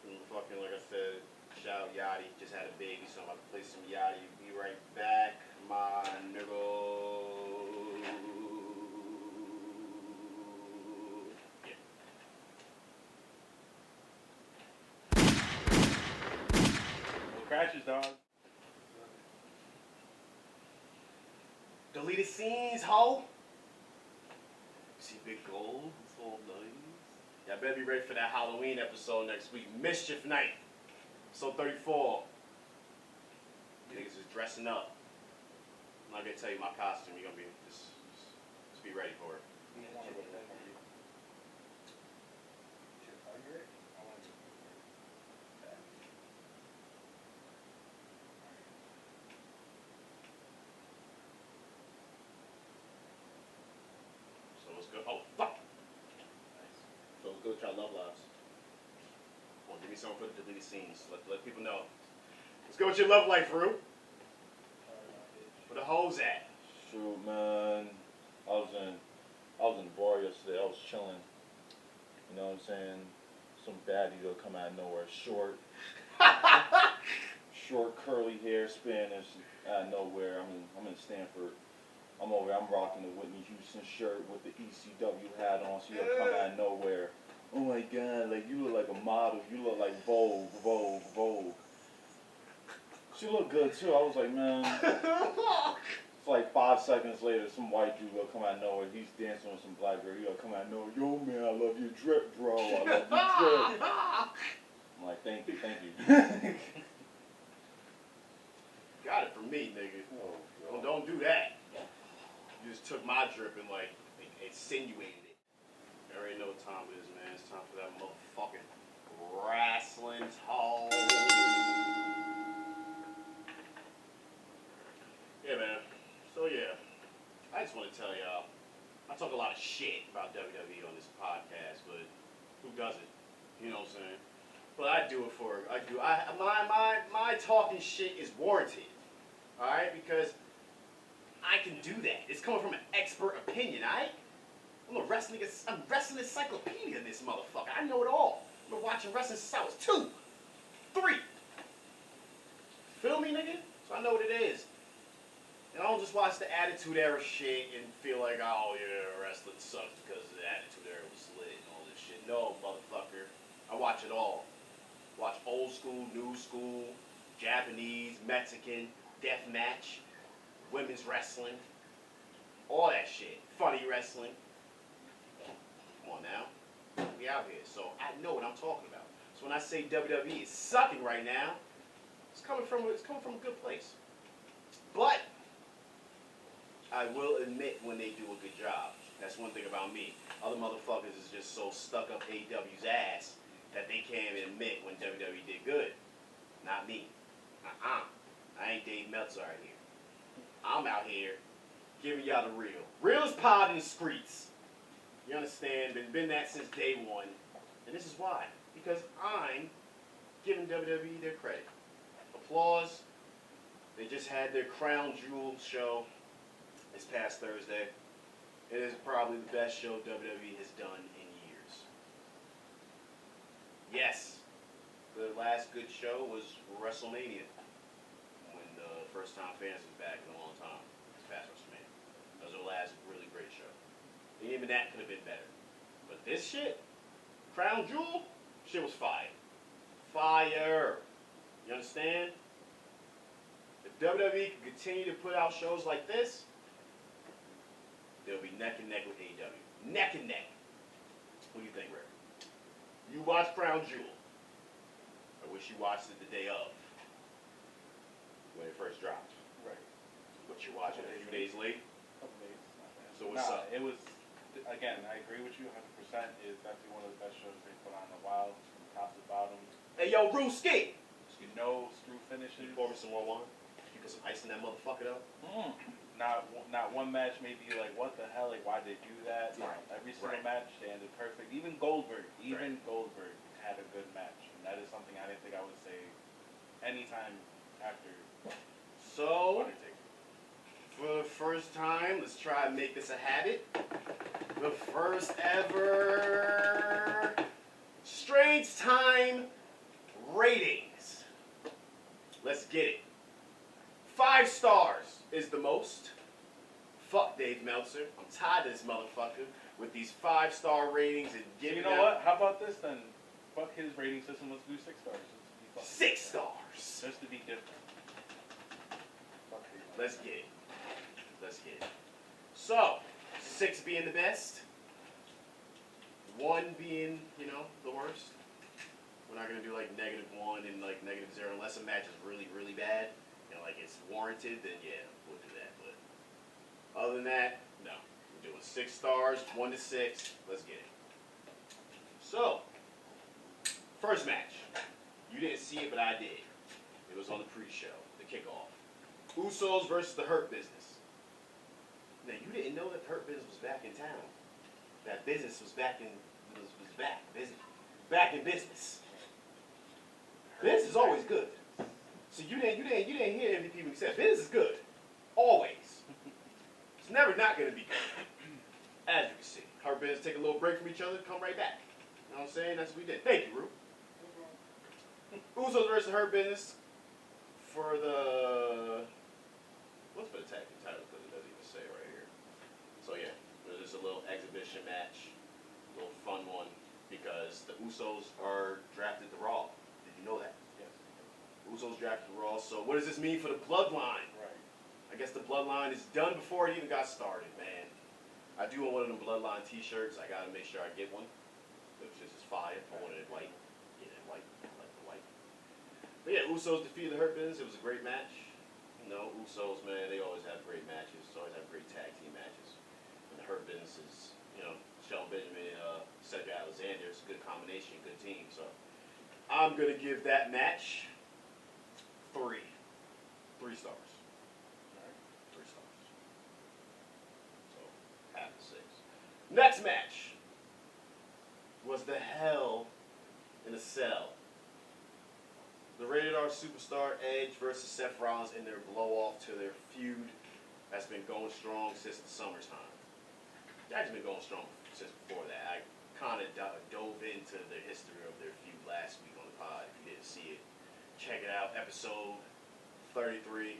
And fucking, like I said, shout out Yachty. Just had a baby, so I'm about to play some Yachty. Be right back, my nigga. Yeah. No crashes, dog. Deleted scenes, ho. See Big Gold? It's all nice. Y'all better be ready for that Halloween episode next week. Mischief Night. Episode 34. Niggas is dressing up. I'm not gonna tell you my costume. You're gonna be just be ready for it. So let's go. Oh fuck! So let's go with y'all love lives. Well, give me something for the deleted scenes. Let people know. Let's go with your love life, Rue. Where the hoes at? Shoot, man. I was in the bar yesterday. I was chilling. You know what I'm saying? Some baddie that'll come out of nowhere. Short, curly hair, Spanish, out of nowhere. I'm in Stanford. I'm over there. I'm rocking the Whitney Houston shirt with the ECW hat on. So you'll come out of nowhere. Oh my God! Like you look like a model. You look like Vogue. She looked good too. I was like, man. It's like 5 seconds later, some white dude will come out of nowhere. He's dancing with some black girl. He'll come out of nowhere. Yo, man, I love your drip, bro. I love your drip. I'm like, thank you. Got it from me, nigga. Oh, Well, don't do that. You just took my drip and like insinuated it. You already know what time it is, man. It's time for that motherfucking wrestling talk. Yeah, man. So yeah, I just want to tell y'all, I talk a lot of shit about WWE on this podcast, but who doesn't? You know what I'm saying? But I do it for, my talking shit is warranted. Alright? Because I can do that. It's coming from an expert opinion, alright? I'm wrestling encyclopedia in this motherfucker. I know it all. I've been watching wrestling since I was 2, 3. Feel me, nigga? So I know what it is. And I don't just watch the Attitude Era shit and feel like, oh yeah, wrestling sucks because the Attitude Era was lit and all this shit. No, motherfucker. I watch it all. Watch old school, new school, Japanese, Mexican, deathmatch, women's wrestling, all that shit. Funny wrestling. Come on now. We out here. So I know what I'm talking about. So when I say WWE is sucking right now, it's coming from a good place. But I will admit when they do a good job. That's one thing about me. Other motherfuckers is just so stuck up AEW'S ass that they can't even admit when WWE did good. Not me. I ain't Dave Meltzer out here. I'm out here giving y'all the real. Realest pod in the streets. You understand? Been that since day one. And this is why. Because I'm giving WWE their credit. Applause. They just had their Crown Jewel show this past Thursday. It is probably the best show WWE has done in years. Yes, the last good show was WrestleMania, when the first time fans was back in a long time. This past WrestleMania. That was the last really great show. And even that could have been better. But this shit, Crown Jewel, shit was fire. Fire. You understand? If WWE can continue to put out shows like this, they'll be neck and neck with AEW. Neck and neck. What do you think, Rick? You watched Crown Jewel. I wish you watched it the day of, when it first dropped. Right. But you watched it a few days late. Couple days. Not bad. So what's up? It was, again, I agree with you 100%. It's definitely one of the best shows they put on in a while, from top to bottom. Hey, yo, Brewski! No screw finishes. You pour me some more wine? You put some ice in that motherfucker, though? Not one match made me like, what the hell? Like, why did they do that? Right. Every single Right. match, they ended perfect. Even Goldberg had a good match. And that is something I didn't think I would say anytime after So, Undertaker. for the first time, let's try and make this a habit. The first ever Strange Time ratings. Let's get it. 5 stars is the most. Fuck Dave Meltzer. I'm tired of this motherfucker with these 5-star ratings and giving You know out what? How about this then? Fuck his rating system. Let's do 6 stars. Just to be fucking 6 different. stars. Just to be different. Fuck it. Let's get it. Let's get it. So, 6 being the best, 1 being, you know, the worst. We're not gonna do like -1 and like -0 unless a match is really, really bad. You know, like it's warranted, then yeah, we'll do that. But other than that, no. We're doing 6 stars, 1 to 6. Let's get it. So, first match. You didn't see it, but I did. It was on the pre-show, the kickoff. Usos versus the Hurt Business. Now you didn't know that the Hurt Business was back in town. That business was back in back in business. Business is always good. So you didn't hear MVP when he said business is good. Always. It's never not gonna be good. As you can see. Hurt Business take a little break from each other, come right back. You know what I'm saying? That's what we did. Thank you, Rue. Usos versus Hurt Business for the what's for the tag team title, because it doesn't even say right here. So yeah, there's just a little exhibition match, a little fun one, because the Usos are drafted to Raw. Did you know that? Yes. Usos drafted to Raw. So what does this mean for the Bloodline? Right. I guess the Bloodline is done before it even got started, man. I do want one of them Bloodline T-shirts. I gotta make sure I get one. This is fire. I wanted it white. Get it white. I like the white. But yeah, Usos defeated the Hurt Business. It was a great match. You know, Usos, man, they always have great matches. Always have great tag team matches. And the Hurt Business is, you know, Shelton Benjamin, Cedric Alexander. It's a good combination, good team. So I'm gonna give that match 3 stars. 3 stars. So half of 6. Next match was the Hell in a Cell. The Rated R Superstar Edge versus Seth Rollins in their blow-off to their feud that's been going strong since the summertime. It's actually been going strong since before that. I kind of dove into the history of their feud last week on the pod. If you didn't see it, check it out. Episode 33.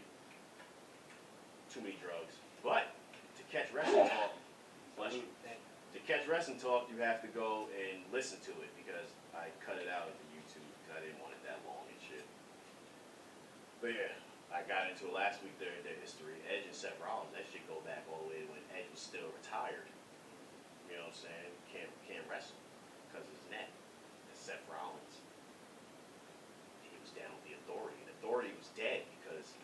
Too many drugs. But to catch wrestling talk, bless you. To catch wrestling talk, you have to go and listen to it because I cut it out of the YouTube because I didn't want it that long and shit. But yeah, I got into it last week, their history. Edge and Seth Rollins, that shit go back all the way to when Edge was still retired. You know what I'm saying? Can't wrestle because of his neck. And Seth Rollins, he was down with the Authority. And Authority was dead because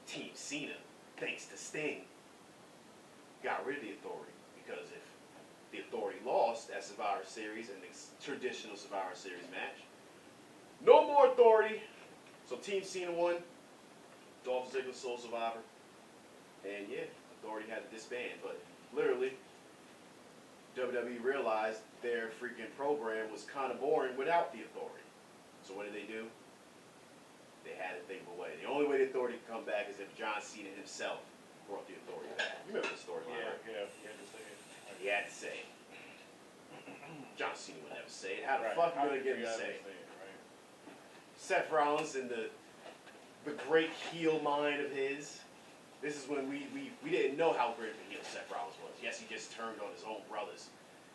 Team Cena, thanks to Sting, got rid of the Authority. Because if the Authority lost at Survivor Series and the traditional Survivor Series match, no more Authority. So Team Cena won. Dolph Ziggler sole survivor. And yeah, Authority had to disband. But literally, WWE realized their freaking program was kind of boring without the Authority. So what did they do? They had to think of a way. The only way the Authority could come back is if John Cena himself brought the Authority back. You remember the storyline, right? Yeah, he had to say it. He had to say it. John Cena would never say it. How the Right. fuck How you gonna could get him to you say ever it? right? Seth Rollins and the great heel mind of his. This is when we didn't know how great of a heel Seth Rollins was. Yes, he just turned on his own brothers,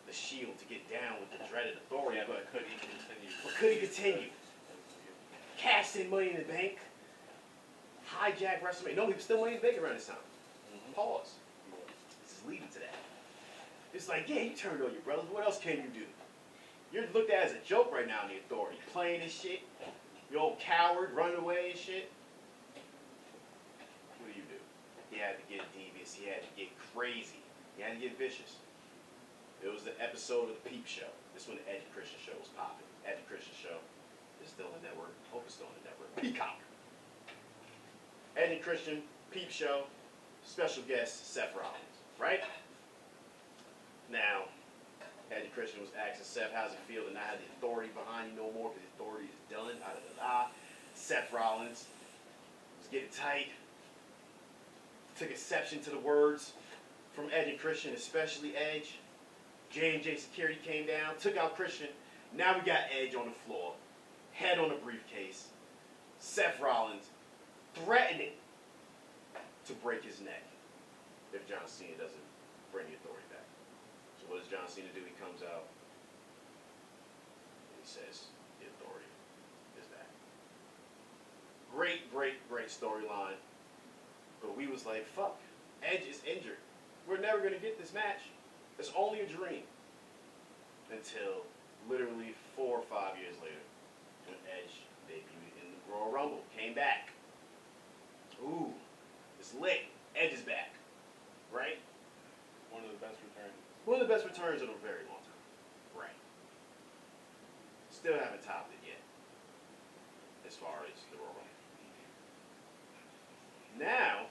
the Shield, to get down with the dreaded Authority. Yeah, but but could he continue? could he continue? Cashed in Money in the Bank. hijack WrestleMania. No, he was still Money in the Bank around this time. Pause. This is leading to that. It's like, yeah, you turned on your brothers. What else can you do? You're looked at as a joke right now in the Authority. Playing and shit. You old coward, running away and shit. What do? He had to get devious. He had to get crazy. He had to get vicious. It was the episode of the Peep Show. This is when the Edge and Christian show was popping. Edge and Christian show is still on the network. Hope it's still on the network. Peacock. Edge and Christian, Peep Show, special guest Seth Rollins. Right? Now, Edge and Christian was asking Seth, how's it feel to not have the Authority behind you no more because the Authority is done. Seth Rollins was getting tight. Took exception to the words from Edge and Christian, especially Edge. J&J Security came down, took out Christian. Now we got Edge on the floor, head on a briefcase. Seth Rollins threatening to break his neck if John Cena doesn't bring the Authority back. So what does John Cena do? He comes out and he says, the Authority is back. Great, great, great storyline. But we was like, fuck, Edge is injured. We're never going to get this match. It's only a dream. Until literally 4 or 5 years later, when Edge debuted in the Royal Rumble, came back. Ooh, it's lit. Edge is back. Right? One of the best returns. One of the best returns in a very long time. Right. Still haven't topped it yet. As far as the Royal Rumble. Now,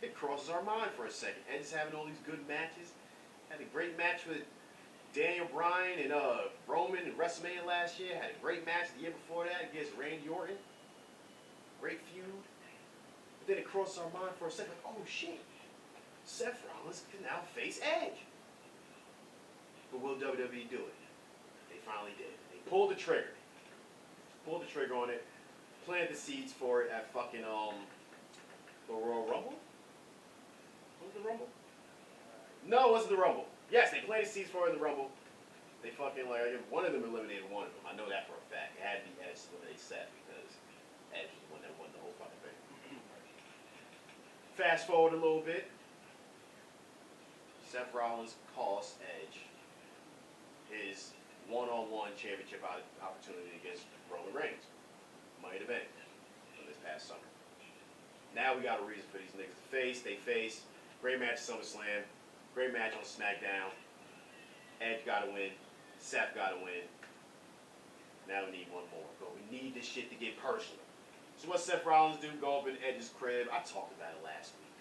it crosses our mind for a second. Edge is having all these good matches. Had a great match with Daniel Bryan and Roman in WrestleMania last year. Had a great match the year before that against Randy Orton. Great feud. But then it crosses our mind for a second. Like, oh shit. Seth Rollins can now face Edge. But will WWE do it? They finally did. They pulled the trigger. Pulled the trigger on it. Planted the seeds for it at fucking the Royal Rumble? Was it the Rumble? No, it wasn't the Rumble. Yes, they planted seeds for it in the Rumble. They fucking one of them eliminated one of them. I know that for a fact. It had to be Edge to eliminate Seth because Edge was the one that won the whole fucking thing. Fast forward a little bit. Seth Rollins cost Edge his one-on-one championship opportunity against Roman Reigns. Money in the Bank from this past summer. Now we got a reason for these niggas to face. They face. Great match at SummerSlam. Great match on SmackDown. Edge got to win. Seth got to win. Now we need one more. But we need this shit to get personal. So what Seth Rollins do? Go up in Edge's crib. I talked about it last week.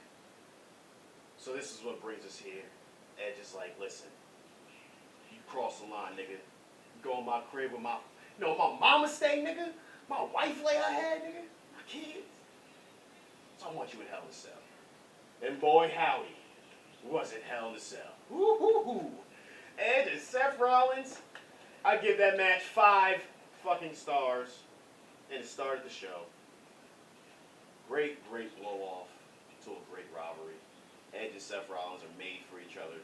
So this is what brings us here. Edge is like, listen. You cross the line, nigga. You go in my crib with my... You know, my mama stay, nigga. My wife lay her head, nigga. My kids. So I want you in Hell in a Cell. And boy, howdy, was it Hell in a Cell. Woo-hoo-hoo. Edge and Seth Rollins. I give that match 5 fucking stars. And it started the show. Great, great blow-off to a great rivalry. Edge and Seth Rollins are made for each other.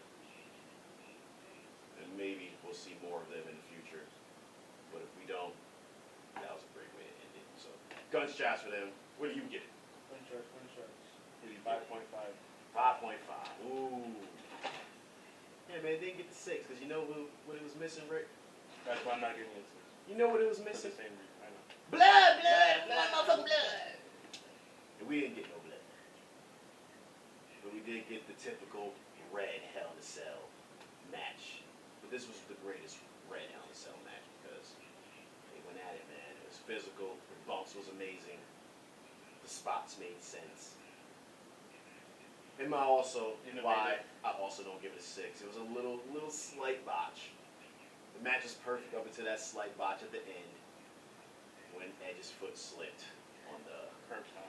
And maybe we'll see more of them in the future. But if we don't, that was a great way to end it. So, gunshots for them. What do you get? Gunshots. 5.5. 5.5. Ooh. Yeah, man, it didn't get to 6 because you know what it was missing, Rick? That's why I'm not giving it 6. You know what it was For the missing? same reason. I know. Blood, motherfucking blood. And we didn't get no blood. But we did get the typical red Hell in a Cell match. But this was the greatest red Hell in a Cell match because they went at it, man. It was physical. The bumps was amazing. The spots made sense. And why I also don't give it a 6. It was a little slight botch. The match was perfect up until that slight botch at the end when Edge's foot slipped on the curb stomp.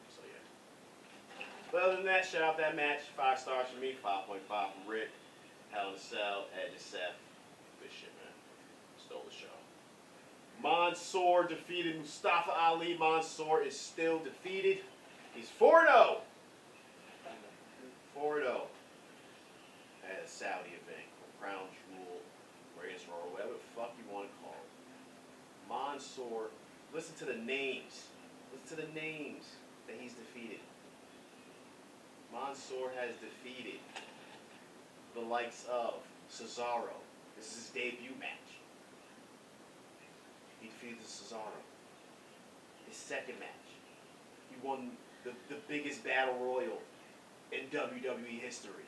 So yeah. But other than that, shout out that match. 5 stars for me. 5.5 from Rick. Hell in a Cell. Edge and Seth. Good shit, man. Stole the show. Mansoor defeated Mustafa Ali. Mansoor is still defeated. He's 4-0. 4-0 at a Saudi event, Crown Jewel, Greatest Royal, whatever the fuck you want to call it. Mansoor, listen to the names. Listen to the names that he's defeated. Mansoor has defeated the likes of Cesaro. This is his debut match. He defeated Cesaro. His second match. He won the biggest battle royal in WWE history.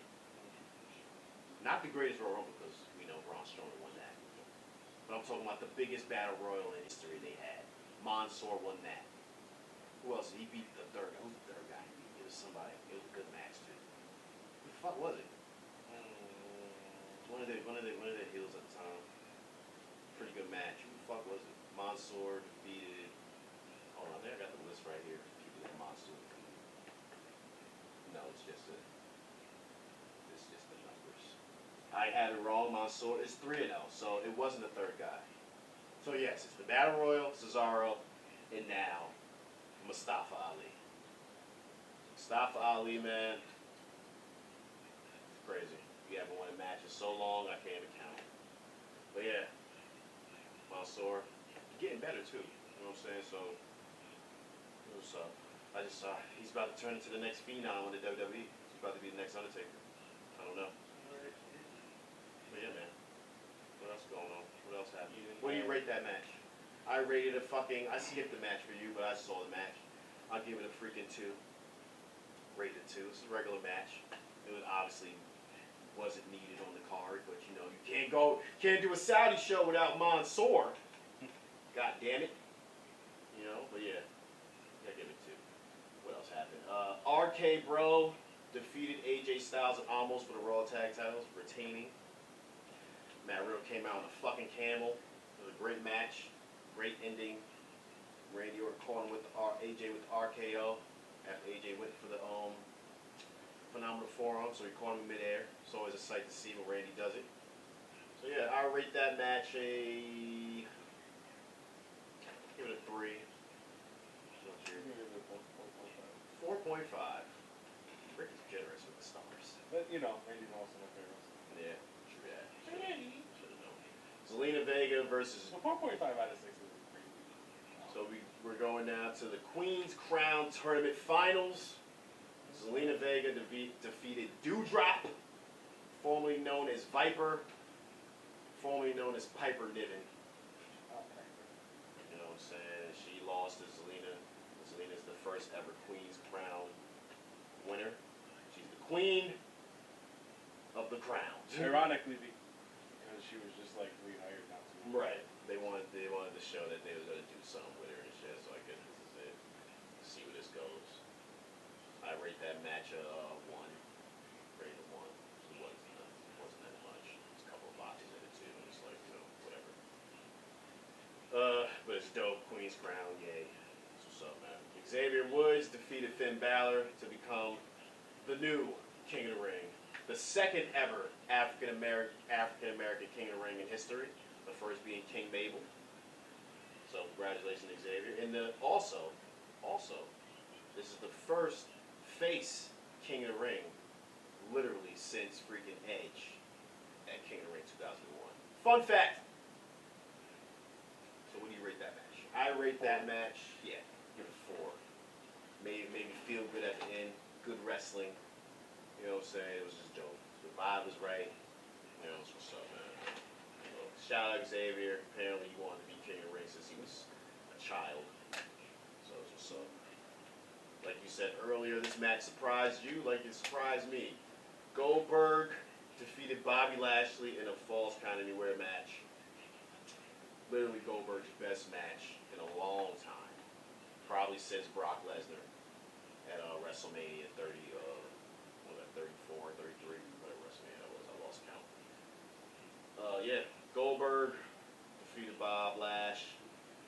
Not the greatest Royal Rumble, because we know Braun Strowman won that. But I'm talking about the biggest battle royal in history they had. Mansoor won that. Who else? He beat the third guy. Who's the third guy? It was somebody. It was a good match too. Who the fuck was it? One of the heels at the time. Pretty good match. Who the fuck was it? Mansoor defeated. Hold on, there I got the list right here. People that Mansoor defeated. No, it's just the numbers. I had it wrong. Mansoor is 3-0, so it wasn't the third guy. So yes, it's the Battle Royal, Cesaro, and now Mustafa Ali. Mustafa Ali, man, it's crazy. You haven't won a match in so long, I can't even count. But yeah, Mansoor, getting better too. You know what I'm saying? So, what's up? I just saw he's about to turn into the next phenom in the WWE. He's about to be the next Undertaker. I don't know. But yeah, man. What else going on? What else happened? What do you rate that match? I rated a fucking. I skipped the match for you, but I saw the match. I'll give it a freaking 2. Rated 2. It's a regular match. It was obviously wasn't needed on the card, but you know you can't do a Saudi show without Mansoor. God damn it. You know, but yeah, I give it 2. What else happened? RK Bro defeated AJ Styles and almost for the Raw Tag Titles, retaining. Matt Riddle came out on a fucking camel. It was a great match, great ending. Randy Orton caught him with AJ with RKO after AJ went for the phenomenal forearm, so he caught him in midair. It's always a sight to see when Randy does it. So yeah, I rate that match give it a 3. 4.5. Rick is generous with the stars. But you know, Randy's also my favorite. Yeah, true that. Should've known. Zelina Vega versus. So 4.5 out of 6 is pretty good. So we're going now to the Queen's Crown Tournament Finals. Zelina Vega defeated Dewdrop, formerly known as Viper, formerly known as Piper Niven. You know what I'm saying? She lost to Zelina. Zelina's the first ever Queen's Crown winner. She's the queen of the crown. Ironically, because she was just like rehired now too. Right. They wanted to show that they was gonna do something with her and shit. So I guess this is it. See where this goes. I rate that match a 1. Rate a 1. It wasn't that much. There's a couple of botches in it too. It's like, you know, whatever. But it's dope. Queen's Crown, yay. That's what's up, man. Xavier Woods defeated Finn Balor to become the new King of the Ring. The second ever African American King of the Ring in history. The first being King Mabel. So congratulations, Xavier. And also, this is the first face King of the Ring, literally since freaking Edge at King of the Ring 2001. Fun fact. So what do you rate that match? I rate that match, yeah, give it a 4. Made me feel good at the end. Good wrestling. You know what I'm saying? It was just dope. The vibe was right. You know, what's up, man. So, shout out Xavier. Apparently he wanted to be King of the Ring since he was a child. So that's what's up. Like you said earlier, this match surprised you like it surprised me. Goldberg defeated Bobby Lashley in a Falls Count Anywhere match. Literally Goldberg's best match in a long time. Probably since Brock Lesnar at WrestleMania 34, 33, whatever WrestleMania that was. I lost count. Yeah, Goldberg defeated Bob Lash.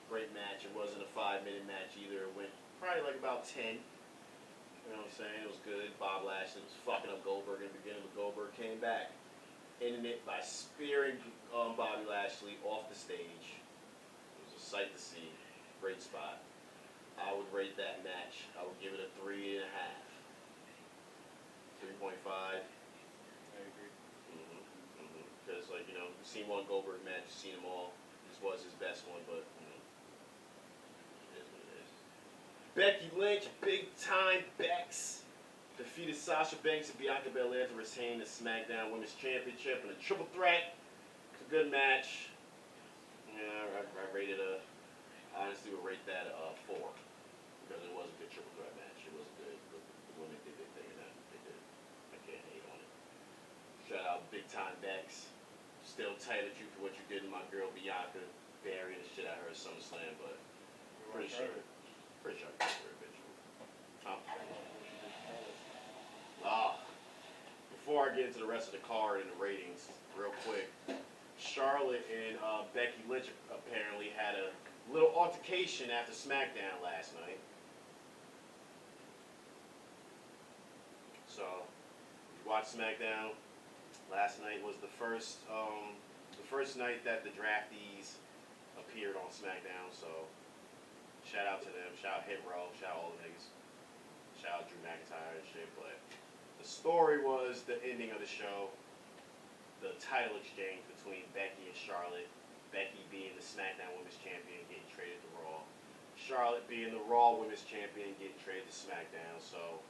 Great match. It wasn't a 5-minute match either. It went probably like about 10. You know what I'm saying? It was good. Bob Lashley was fucking up Goldberg in the beginning, but Goldberg came back, ending it by spearing Bobby Lashley off the stage. It was a sight to see. Great spot. I would rate that match. I would give it a 3.5. 3.5. I agree. Because, like, you know, you've seen one Goldberg match, you've seen them all. This was his best one, but, you know, it is what it is. Becky Lynch, big time Bex, defeated Sasha Banks and Bianca Belair to retain the SmackDown Women's Championship in a triple threat. It's a good match. Yeah, I rated honestly would rate that a 4 because it was a good triple threat match. It was good. The women did their thing in that. They did. I can't hate on it. Shout out big time Bex. Still tight at you for what you did to my girl Bianca, burying the shit out of her at SummerSlam, but pretty sure I got her eventually. Huh? Before I get into the rest of the card and the ratings, real quick, Charlotte and Becky Lynch apparently had a little altercation after SmackDown last night. So, you watched SmackDown. Last night was the first night that the draftees appeared on SmackDown. So, shout out to them. Shout out Hit Row. Shout out all the niggas. Shout out Drew McIntyre and shit. But the story was the ending of the show. The title exchange between Becky and Charlotte. Becky being the SmackDown Women's Champion, getting traded to Raw. Charlotte being the Raw Women's Champion, getting traded to SmackDown. So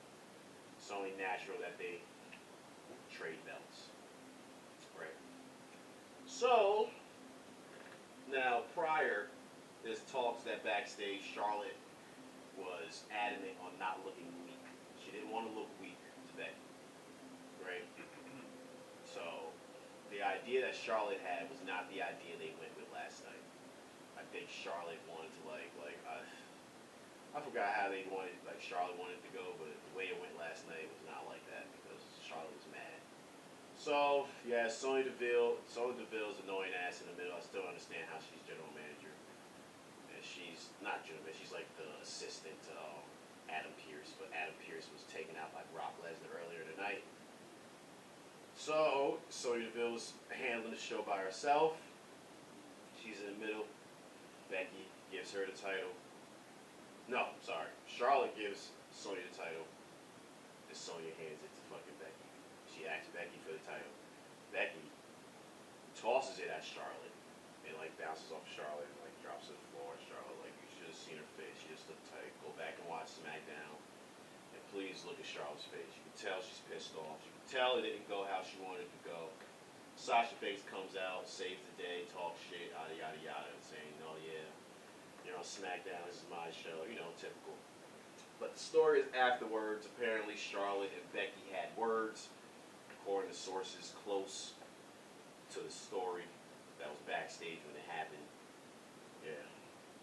it's only natural that they trade belts. Right. So now prior, there's talks that backstage Charlotte was adamant on not looking weak. She didn't want to look weak to Becky. Right? So the idea that Charlotte had was not the idea they went with last night. I think Charlotte wanted to I forgot how they wanted, Charlotte wanted to go, but the way it went last night was not like that because Charlotte was mad. So, yeah, Sonya Deville's annoying ass in the middle. I still understand how she's general manager. And she's not general manager, she's like the assistant to Adam Pearce, but Adam Pearce was taken out by Brock Lesnar earlier tonight. So, Sonya Deville's handling the show by herself. She's in the middle. Becky gives her the title. No, sorry. Charlotte gives Sonya the title. And Sonya hands it to fucking Becky. She asks Becky for the title. Becky tosses it at Charlotte. And bounces off Charlotte and drops to the floor. Charlotte, you should have seen her face. She just looked tight. Go back and watch SmackDown. And please look at Charlotte's face. You can tell she's pissed off. You can tell it didn't go how she wanted it to go. Sasha Banks comes out, saves the day, talks shit, yada yada yada, and saying, "Oh yeah, SmackDown, this is my show," typical. But the story is afterwards. Apparently, Charlotte and Becky had words, according to sources close to the story that was backstage when it happened. Yeah,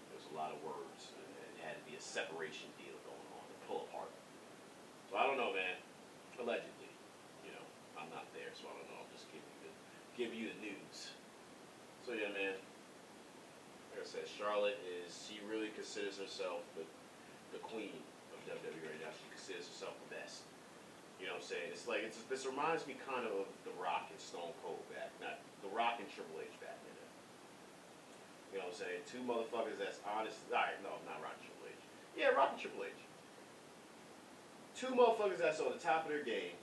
there was a lot of words, and it had to be a separation deal going on, a pull apart. So I don't know, man. Allegedly. I'm not there, so I don't know. I'm just giving you the news. So yeah, man. Like I said, Charlotte she really considers herself the queen of WWE right now. She considers herself the best. You know what I'm saying? It's this reminds me kind of The Rock and Stone Cold back. Not The Rock and Triple H back in there. You know what I'm saying? Two motherfuckers that's honest. Alright, no, not Rock and Triple H. Yeah, Rock and Triple H. Two motherfuckers that's on the top of their game.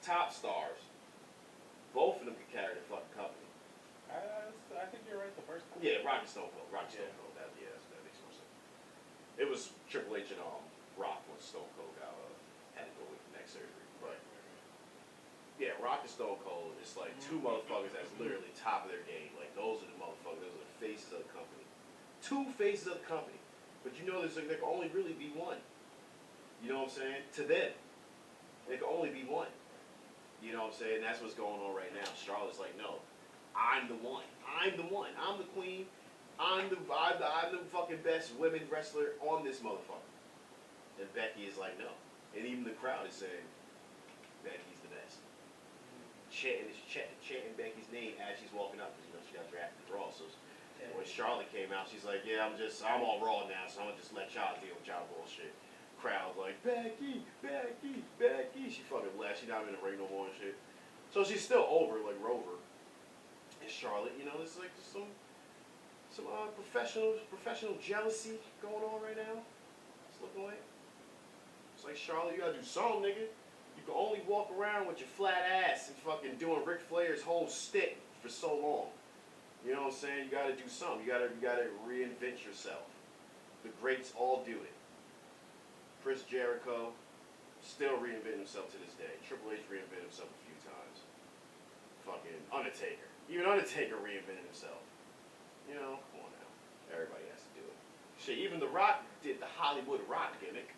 Top stars. Both of them can carry the fucking company. I think you're right the first time. Yeah, Rock and Stone Cold. Rock and Stone Cold. That makes more sense. It was Triple H and Rock when Stone Cold had to go with neck surgery. But yeah, Rock and Stone Cold is two motherfuckers that's literally top of their game. Those are the motherfuckers. Those are the faces of the company. Two faces of the company. But there can only really be one. You know what I'm saying? To them, there can only be one. You know what I'm saying? That's what's going on right now. Charlotte's like, no, I'm the one. I'm the one. I'm the queen. I'm the fucking best women wrestler on this motherfucker. And Becky is like, no. And even the crowd is saying, Becky's the best. Chanting Becky's name as she's walking up because she got drafted to Raw. So when Charlotte came out, she's like, yeah, I'm all Raw now, so I'm gonna just let y'all deal with y'all bullshit. Crowd like, Becky, Becky, Becky. She fucking left. She's not in the ring no more and shit. So she's still over Rover. And Charlotte, there's just some professional jealousy going on right now. It's looking like. It's like, Charlotte, you gotta do something, nigga. You can only walk around with your flat ass and fucking doing Ric Flair's whole stick for so long. You know what I'm saying? You gotta do something. You gotta reinvent yourself. The greats all do it. Chris Jericho, still reinventing himself to this day. Triple H reinvented himself a few times. Fucking Undertaker. Even Undertaker reinvented himself. You know, come on now. Everybody has to do it. Shit, even The Rock did the Hollywood Rock gimmick.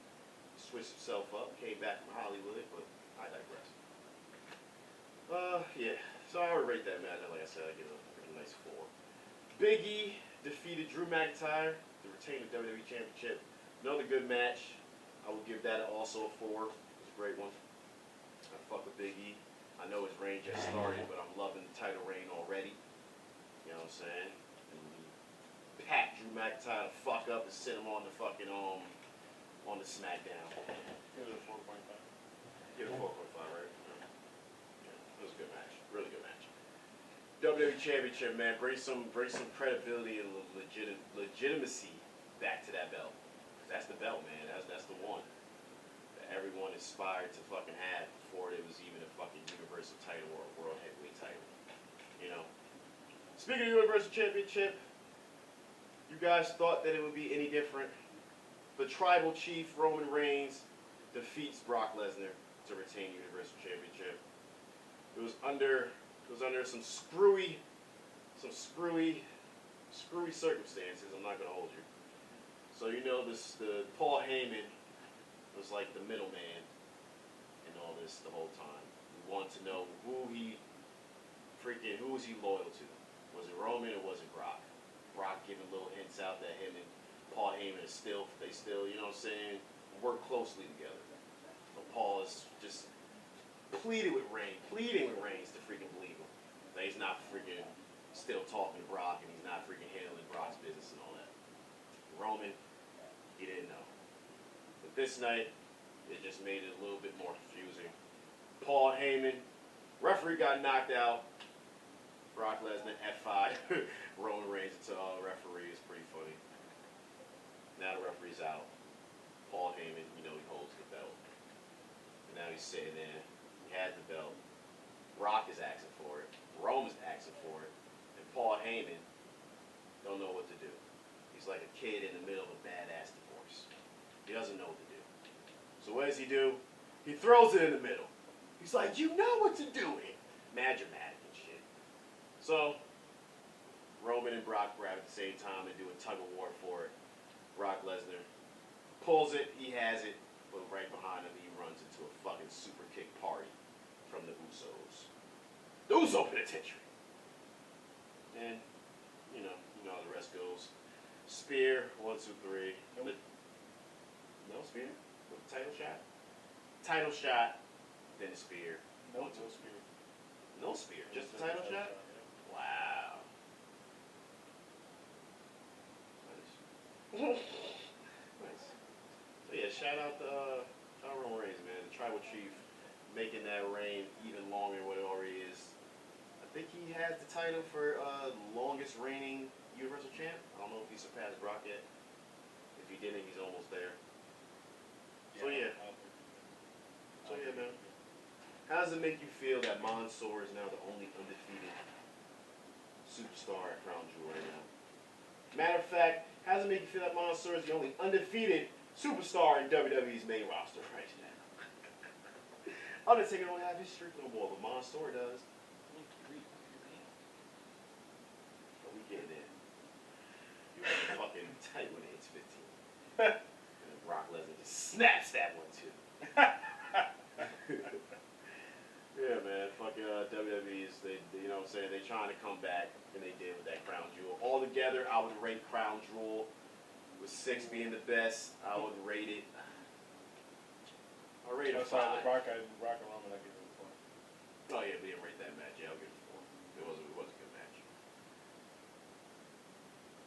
Switched himself up, came back from Hollywood, but I digress. Yeah. So I would rate that match. Like I said, I give it a nice 4. Big E defeated Drew McIntyre to retain the WWE Championship. Another good match. I would give that also a 4. It's a great one. I fuck with Big E. I know his reign just started, but I'm loving the title reign already. You know what I'm saying? And he packed Drew McIntyre the fuck up and sent him on the fucking on the SmackDown. Give it a 4.5. Give it a 4.5, right? Yeah, it was a good match. Really good match. WWE Championship, man. Bring some credibility and legitimacy back to that belt. That's the belt, man. That's the one that everyone aspired to fucking have before it was even a fucking Universal title or a World Heavyweight title. You know. Speaking of Universal Championship, you guys thought that it would be any different. The Tribal Chief Roman Reigns defeats Brock Lesnar to retain the Universal Championship. It was under some screwy circumstances. I'm not gonna hold you. So you know the Paul Heyman was like the middleman in all this the whole time. We wanted to know who was he loyal to? Was it Roman or was it Brock? Brock giving little hints out that him and Paul Heyman still, you know what I'm saying, work closely together. But Paul is just pleading with Reigns to freaking believe him. That he's not freaking still talking to Brock and he's not freaking handling Brock's business and all that. Roman, he didn't know. But this night, it just made it a little bit more confusing. Paul Heyman, referee got knocked out. Brock Lesnar, F5. Roman Reigns into referee is pretty funny. Now the referee's out. Paul Heyman, you know he holds the belt. And now he's sitting there. He had the belt. Brock is asking for it. Roman's asking for it. And Paul Heyman don't know what to do. He's like a kid in the middle of a badass divorce. He doesn't know what to do. So what does he do? He throws it in the middle. He's like, you know what to do here. Mad dramatic and shit. So Roman and Brock grab at the same time and do a tug of war for it. Brock Lesnar pulls it, he has it, but right behind him he runs into a fucking super kick party from the Usos. The Uso penitentiary. And, you know how the rest goes. Spear, 1, 2, 3. Nope. No spear? With the title shot? Title shot, then the spear. No, 1, 2. no spear. No spear, just the title shot? Yeah. Wow. Nice. So yeah, shout out to Roman Reigns, man. The Tribal Chief making that reign even longer than what it already is. I think he has the title for longest reigning Universal Champ. I don't know if he surpassed Brock yet. If he didn't, he's almost there. So yeah. So yeah, man. How does it make you feel that Mansoor is now the only undefeated superstar at Crown Jewel right now? Matter of fact, how does it make you feel that Mansoor is the only undefeated superstar in WWE's main roster right now? Undertaker don't have his streak no more, but Mansoor does. But we getting there. You fucking tight when it hits 15. And Brock Lesnar just snaps that one too. Yeah, man, fucking WWE'S, they, you know what I'm saying, they trying to come back, and they did with that Crown Jewel. Altogether, I would rate Crown Jewel, with 6 being the best, I would rate it, I'll rate it a 5. Rock and Roman, I give it a 4. Oh yeah, we didn't rate that match, yeah, I'll give it a 4. It was a good match.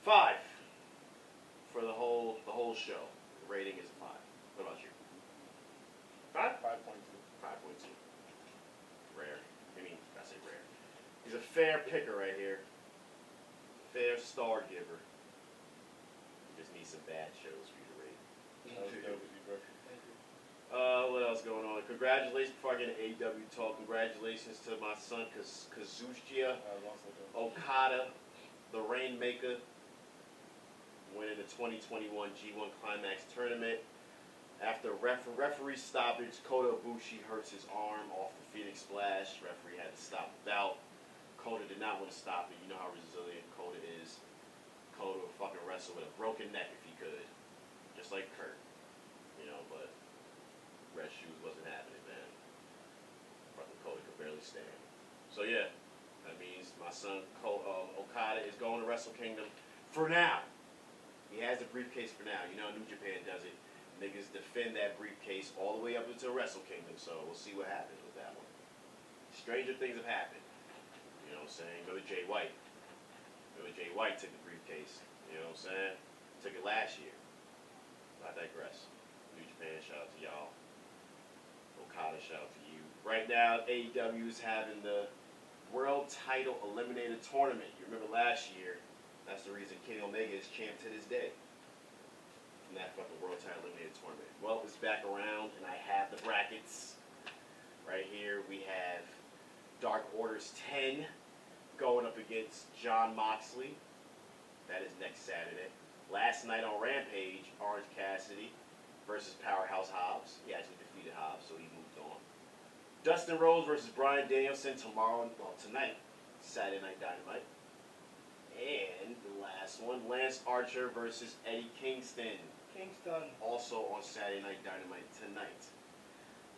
5, for the whole show, the rating is a 5. What about you? 5? 5.2. 5.2. Rare. I say rare. He's a fair picker right here. Fair star giver. Just need some bad shows for you to rate. That was dope as you broke. What else going on? Congratulations, before I get into AEW talk, congratulations to my son Kazuchika Okada, the Rainmaker, winning the 2021 G1 Climax Tournament. After referee stoppage, Kota Ibushi hurts his arm off the Phoenix Splash. Referee had to stop the bout. Kota did not want to stop it. You know how resilient Kota is. Kota would fucking wrestle with a broken neck if he could. Just like Kurt. You know, but red shoes wasn't happening, man. Fucking Kota could barely stand. So yeah, that means my son Okada is going to Wrestle Kingdom for now. He has the briefcase for now. You know New Japan does it. Niggas defend that briefcase all the way up until Wrestle Kingdom, so we'll see what happens with that one. Stranger things have happened. You know what I'm saying? Go to Jay White. Jay White took the briefcase. You know what I'm saying? Took it last year. I digress. New Japan, shout out to y'all. Okada, shout out to you. Right now, AEW is having the World Title Eliminator Tournament. You remember last year, that's the reason Kenny Omega is champ to this day. From that fucking World Title Eliminator Tournament. Well, it's back around, and I have the brackets. Right here, we have Dark Order's 10 going up against Jon Moxley. That is next Saturday. Last night on Rampage, Orange Cassidy versus Powerhouse Hobbs. He actually defeated Hobbs, so he moved on. Dustin Rhodes versus Bryan Danielson tonight, Saturday Night Dynamite. And the last one, Lance Archer versus Eddie Kingston. Also on Saturday Night Dynamite tonight.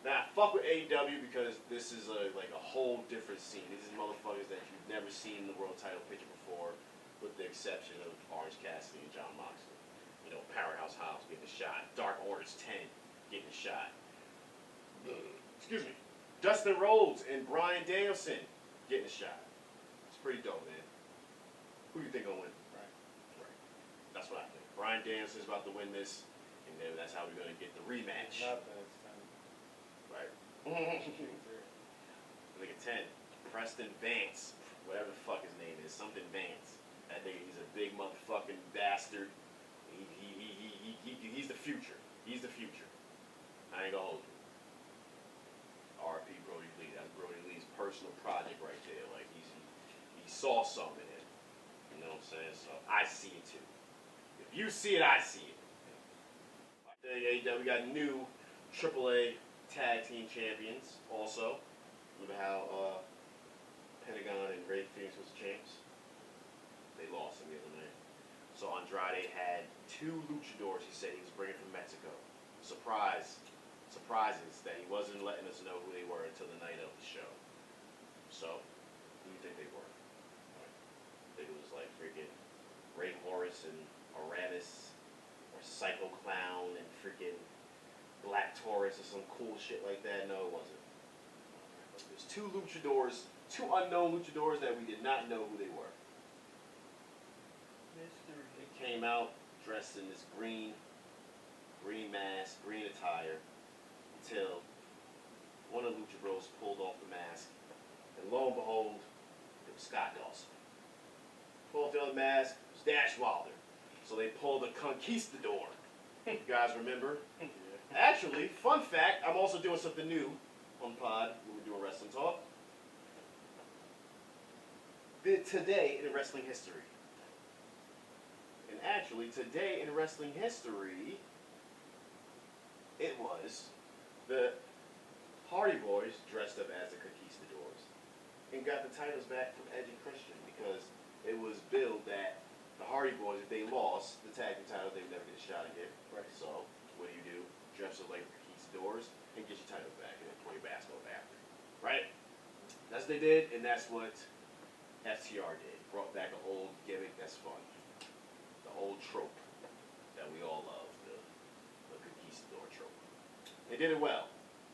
Now, fuck with AEW because this is like a whole different scene. These are motherfuckers that you've never seen in the world title picture before, with the exception of Orange Cassidy and Jon Moxley. You know, Powerhouse Hobbs getting a shot. Dark Order's 10 getting a shot. Excuse me. Dustin Rhodes and Bryan Danielson getting a shot. It's pretty dope, man. Who do you think gonna win? Right. That's what I think. Bryan Danielson's about to win this, and then that's how we're gonna get the rematch. Not that it's time. Right. Look at 10. Preston Vance. Whatever the fuck his name is. Something Vance. That nigga, he's a big motherfucking bastard. He's the future. He's the future. I ain't gonna hold you. R.P. Brody Lee. That's Brody Lee's personal project right there. Like, he saw something in it. You know what I'm saying? So, I see it too. If you see it, I see it. We got new AAA Tag Team Champions also. Remember how Pentagon and Ray Phoenix was champs? They lost in the other night. So Andrade had 2 luchadors he said he was bringing from Mexico. Surprises that he wasn't letting us know who they were until the night of the show. So, who do you think they were? I think it was like freaking Ray Morris and Aramis, or Psycho Clown and freaking Black Taurus or some cool shit like that. No, it wasn't. There's 2 luchadors, 2 unknown luchadors that we did not know who they were. They came out dressed in this green mask, green attire, until one of the Lucha Bros pulled off the mask, and lo and behold, it was Scott Dawson. Pulled off the other mask, it was Dash Wilder. So they pulled a Conquistador. You guys remember? Actually, fun fact, I'm also doing something new on the pod when we're doing Wrestling Talk. Today in wrestling history. And actually, today in wrestling history, it was the Hardy Boys dressed up as the Conquistadors and got the titles back from Edge and Christian because it was billed that the Hardy Boys, if they lost the tag team titles, they would never get a shot again. Right. So, what do? Dress up like the Conquistadors and get your titles back and then play basketball after. Right? That's what they did, and that's what FTR did. Brought back an old gimmick that's fun. The old trope that we all love, the Conquistador trope. They did it well.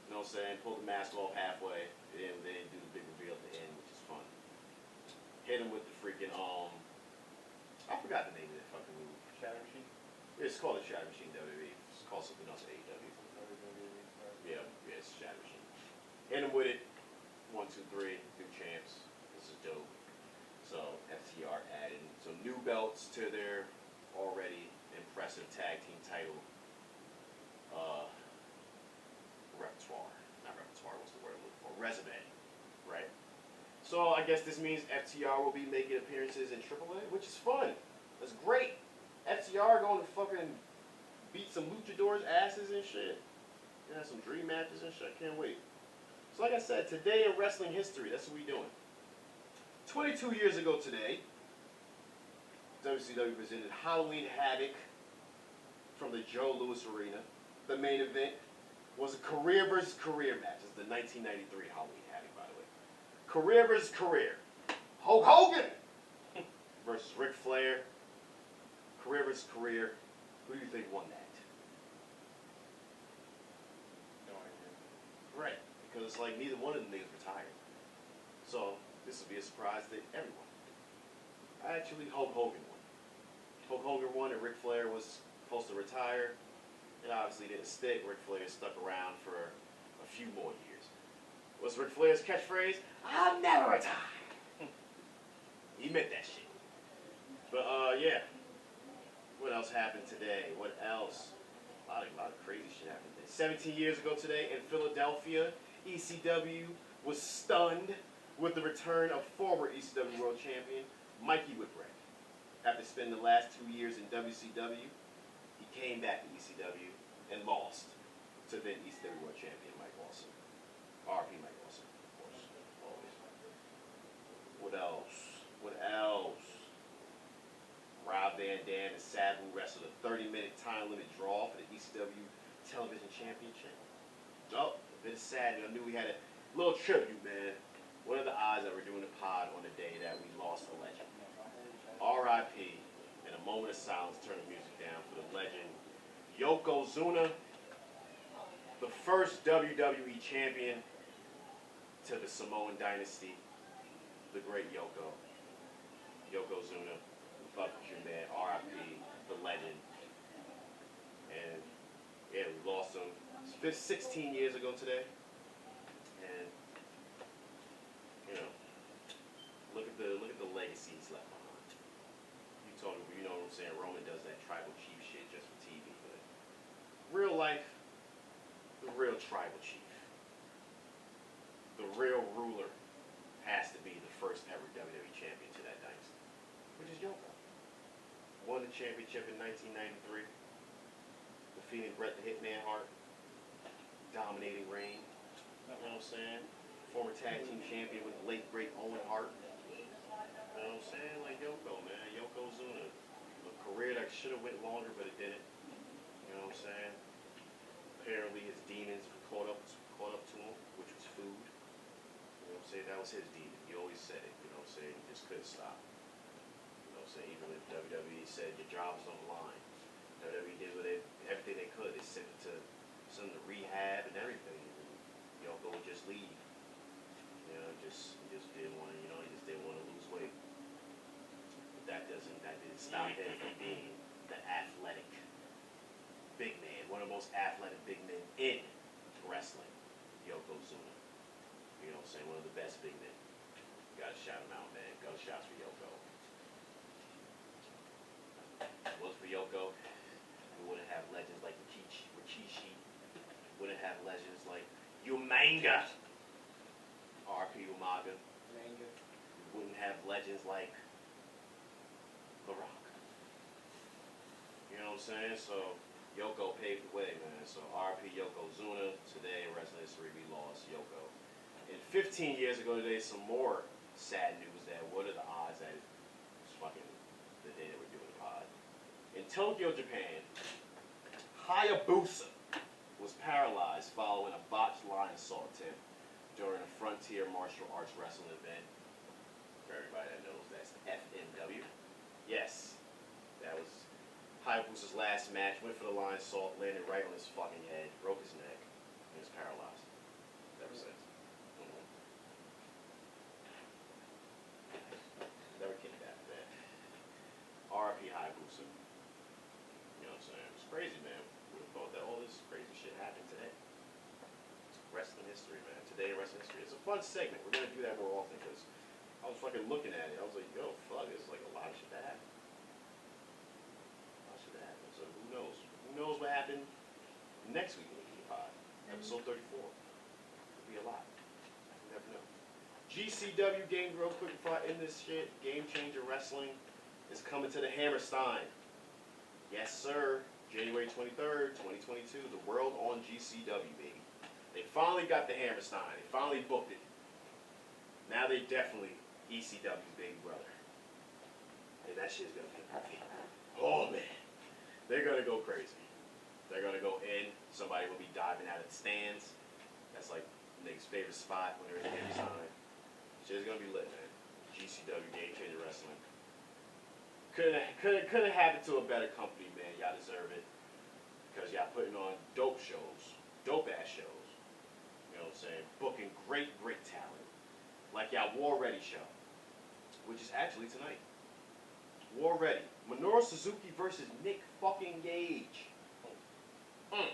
You know what I'm saying? Pulled the mask off halfway. They didn't do the big reveal at the end, which is fun. Hit him with the freaking, I forgot the name of that fucking move. Shatter Machine? It's called the Shatter Machine WWE. It's called something else at AEW. Yeah, it's Shatter Machine. Hit him with it. 1, 2, 3. New champs. This is dope. So, FTR added some new belts to their already impressive tag team title repertoire. Not repertoire, what's the word I'm looking for? Resume. Right? So, I guess this means FTR will be making appearances in AAA, which is fun. That's great. FTR going to fucking beat some luchadors' asses and shit. Yeah, some dream matches and shit. I can't wait. So like I said, today in wrestling history, that's what we doing. 22 years ago today, WCW presented Halloween Havoc from the Joe Louis Arena. The main event was a career versus career match. It's the 1993 Halloween Havoc, by the way. Career versus career. Hulk Hogan versus Ric Flair. Career versus career. Who do you think won that? No idea. Right, because it's like neither one of them niggas retired. So this will be a surprise to everyone. Actually, Hulk Hogan won. Hulk Hogan won, and Ric Flair was supposed to retire. It obviously didn't stick. Ric Flair stuck around for a few more years. What's Ric Flair's catchphrase? I'll never retire. He meant that shit. But yeah. What else happened today? What else? A lot of crazy shit happened today. 17 years ago today in Philadelphia, ECW was stunned with the return of former ECW World Champion Mikey Whipwreck. After spending the last 2 years in WCW, he came back to ECW and lost to then ECW World Champion Mike Awesome. RP Mike Awesome, of course, always. What else? What else? Rob Van Dam and Sabu wrestled a 30-minute time limit draw for the ECW Television Championship. Oh, a bit sad. I knew we had a little tribute, man. What are the odds that we're doing a pod on the day that we lost a legend? R.I.P. And a moment of silence, turn the music down for the legend YOKOZUNA, the first WWE champion to the Samoan dynasty, the great YOKOZUNA. Fuck you, man. R.I.P. the legend. And yeah, we lost him. It's 16 years ago today. And you know, look at the legacy he's left behind. You told me, you know what I'm saying? Roman does that tribal chief shit just for TV, but real life, the real tribal chief, the real ruler, has to be the first ever WWE champion to that dynasty, which is Yoko. Won the championship in 1993, defeating Bret the Hitman Hart, dominating reign. You know what I'm saying? Former tag team champion with the late great Owen Hart. You know what I'm saying? Like Yoko, man. YOKOZUNA. A career that should have went longer, but it didn't. You know what I'm saying? Apparently his demons caught up to him, which was food. You know what I'm saying? That was his demon. He always said it. You know what I'm saying? He just couldn't stop. You know what I'm saying? Even if WWE said your job was on the line, WWE did with it everything they could. They sent it to some of the rehab and everything. And Yoko would just leave. You know, he just didn't want to. You know, he just didn't want to lose weight. But that didn't stop him from being the athletic big man, one of the most athletic big men in wrestling. YOKOZUNA. You know what I'm saying? One of the best big men. You gotta shout him out, man. Go shouts for Yoko. If it wasn't for Yoko, we wouldn't have legends like Rikishi. Wouldn't have legends like Umaga. RP Umaga. We wouldn't have legends like The Rock. You know what I'm saying? So Yoko paved the way, man. So RP YOKOZUNA. Today in wrestling history, we lost Yoko. And 15 years ago today, some more sad news that what are the odds that it's fucking the day that we're doing the pod. In Tokyo, Japan, Hayabusa was paralyzed following a botched line assault attempt during a Frontier Martial Arts Wrestling event. For everybody that knows, that's FMW. Yes, that was Hayabusa's last match. Went for the line assault, landed right on his fucking head, broke his neck, and is paralyzed ever since. Never came back to that. RIP Hayabusa. You know what I'm saying? It's crazy, man. We would have thought that all this crazy shit happened today. Wrestling history, man. Today in wrestling history. It's a fun segment. We're going to do that more often because I was fucking looking at it. I was like, yo, fuck, it's like a lot of shit that happened. A lot of shit that happened. So who knows? Who knows what happened next week in the pod? Episode 34. Could be a lot. You never know. GCW game real quick before I end this shit. Game Changer Wrestling is coming to the Hammerstein. Yes, sir. January 23rd, 2022, the world on GCW, baby. They finally got the Hammerstein. They finally booked it. Now they definitely ECW's baby brother. And that shit's gonna be perfect. Oh man. They're gonna go crazy. They're gonna go in. Somebody will be diving out of the stands. That's like Nick's favorite spot when they're in the Hammerstein. Shit's gonna be lit, man. GCW, Game Changer Wrestling. Couldn't have it to a better company, man. Y'all deserve it. Because y'all putting on dope shows. Dope ass shows. You know what I'm saying? Booking great talent. Like y'all War Ready show. Which is actually tonight. War Ready. Minoru Suzuki versus Nick fucking Gage. Can't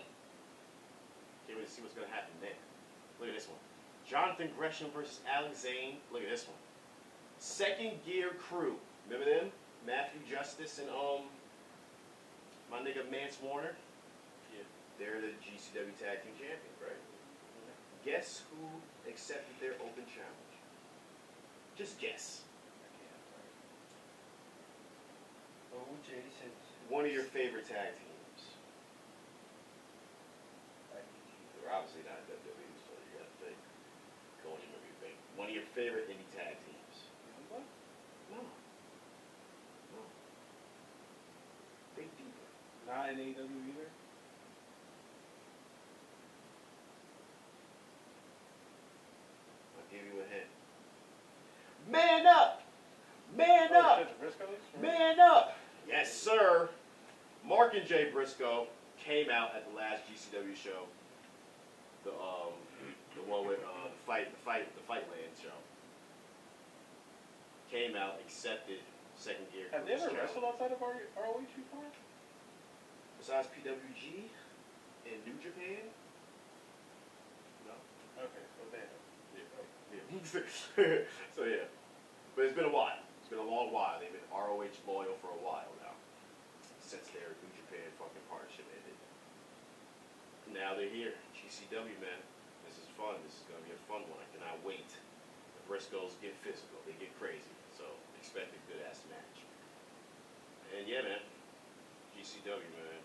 wait to see what's gonna happen there. Look at this one. Jonathan Gresham versus Alex Zane. Look at this one. Second Gear Crew. Remember them? Matthew Justice and my nigga Mance Warner. Yeah. They're the GCW Tag Team Champions, right? Guess who accepted their open challenge? Just guess. One of your favorite tag teams. They're obviously not WWE, so you gotta think. Go on, you maybe think. One of your favorite indie tag teams. No. Think deeper. Not in AEW either. I'll give you a hint. Man up! Man up! Shit, the Briscoes? Man up! Yes, sir. Mark and Jay Briscoe came out at the last GCW show. The one with the Fightland show. Came out, accepted Second Gear. Have they ever Cruise wrestled outside of ROH before? Besides PWG and New Japan? No. Okay, so they have. Yeah. So yeah. But it's been a while. It's been a long while. They've been ROH loyal for a while now. Since their New Japan fucking partnership ended. Now they're here. GCW, man. This is fun. This is going to be a fun one. I cannot wait. The Briscoes get physical. They get crazy. So expect a good ass match. And yeah, man. GCW, man.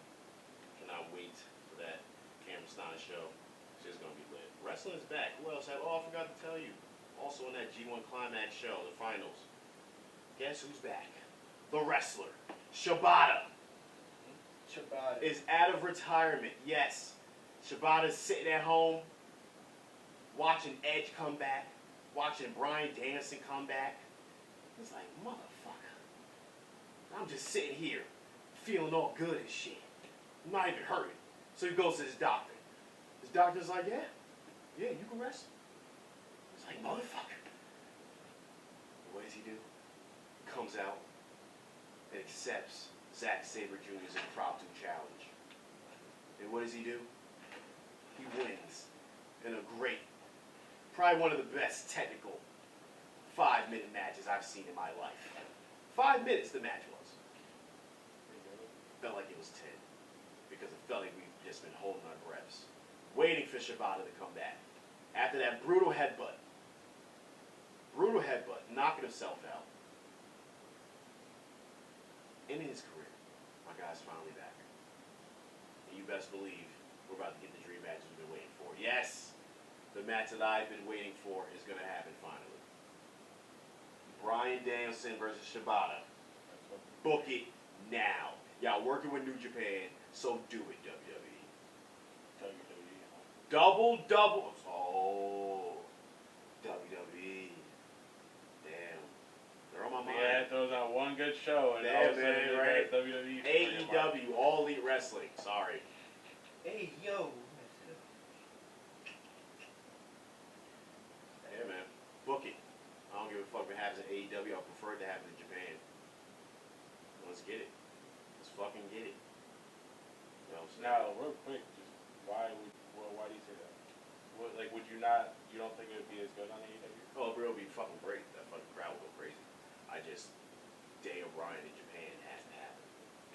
Cannot wait for that Hammerstein show. It's just going to be lit. Wrestling is back. Who else have? Oh, I forgot to tell you. Also in that G1 Climax show, the finals. Guess who's back? The wrestler. Shibata is out of retirement. Yes. Shibata's sitting at home watching Edge come back, watching Bryan Danielson come back. He's like, motherfucker. I'm just sitting here feeling all good and shit. I'm not even hurting. So he goes to his doctor. His doctor's like, yeah, you can wrestle. He's like, motherfucker. What does he do? Comes out and accepts Zack Sabre Jr.'s impromptu challenge. And what does he do? He wins in a great, probably one of the best technical 5-minute matches I've seen in my life. 5 minutes the match was. Felt like it was 10 because it felt like we've just been holding our breaths, waiting for Shibata to come back. After that brutal headbutt, knocking himself out. In his career, my guy's finally back. And you best believe we're about to get the dream matches we've been waiting for. Yes, the match that I've been waiting for is going to happen finally. Bryan Danielson versus Shibata. Book it now. Y'all working with New Japan, so do it, WWE. Double. Oh, WWE. Damn. They're on my mind. Yeah, throws out one good show and all of a sudden right? WWE. AEW, All Elite Wrestling. Sorry. Hey, yo. Yeah, man. Book it. I don't give a fuck if it happens in AEW. I prefer it to happen in Japan. Let's get it. Let's fucking get it. You know what I'm saying? Now, real quick, just why do you say that? What, like, you don't think it would be as good on AEW? Oh, bro, it'll be fucking great. That fucking crowd will go crazy. I just, Daniel Bryan in Japan has to happen.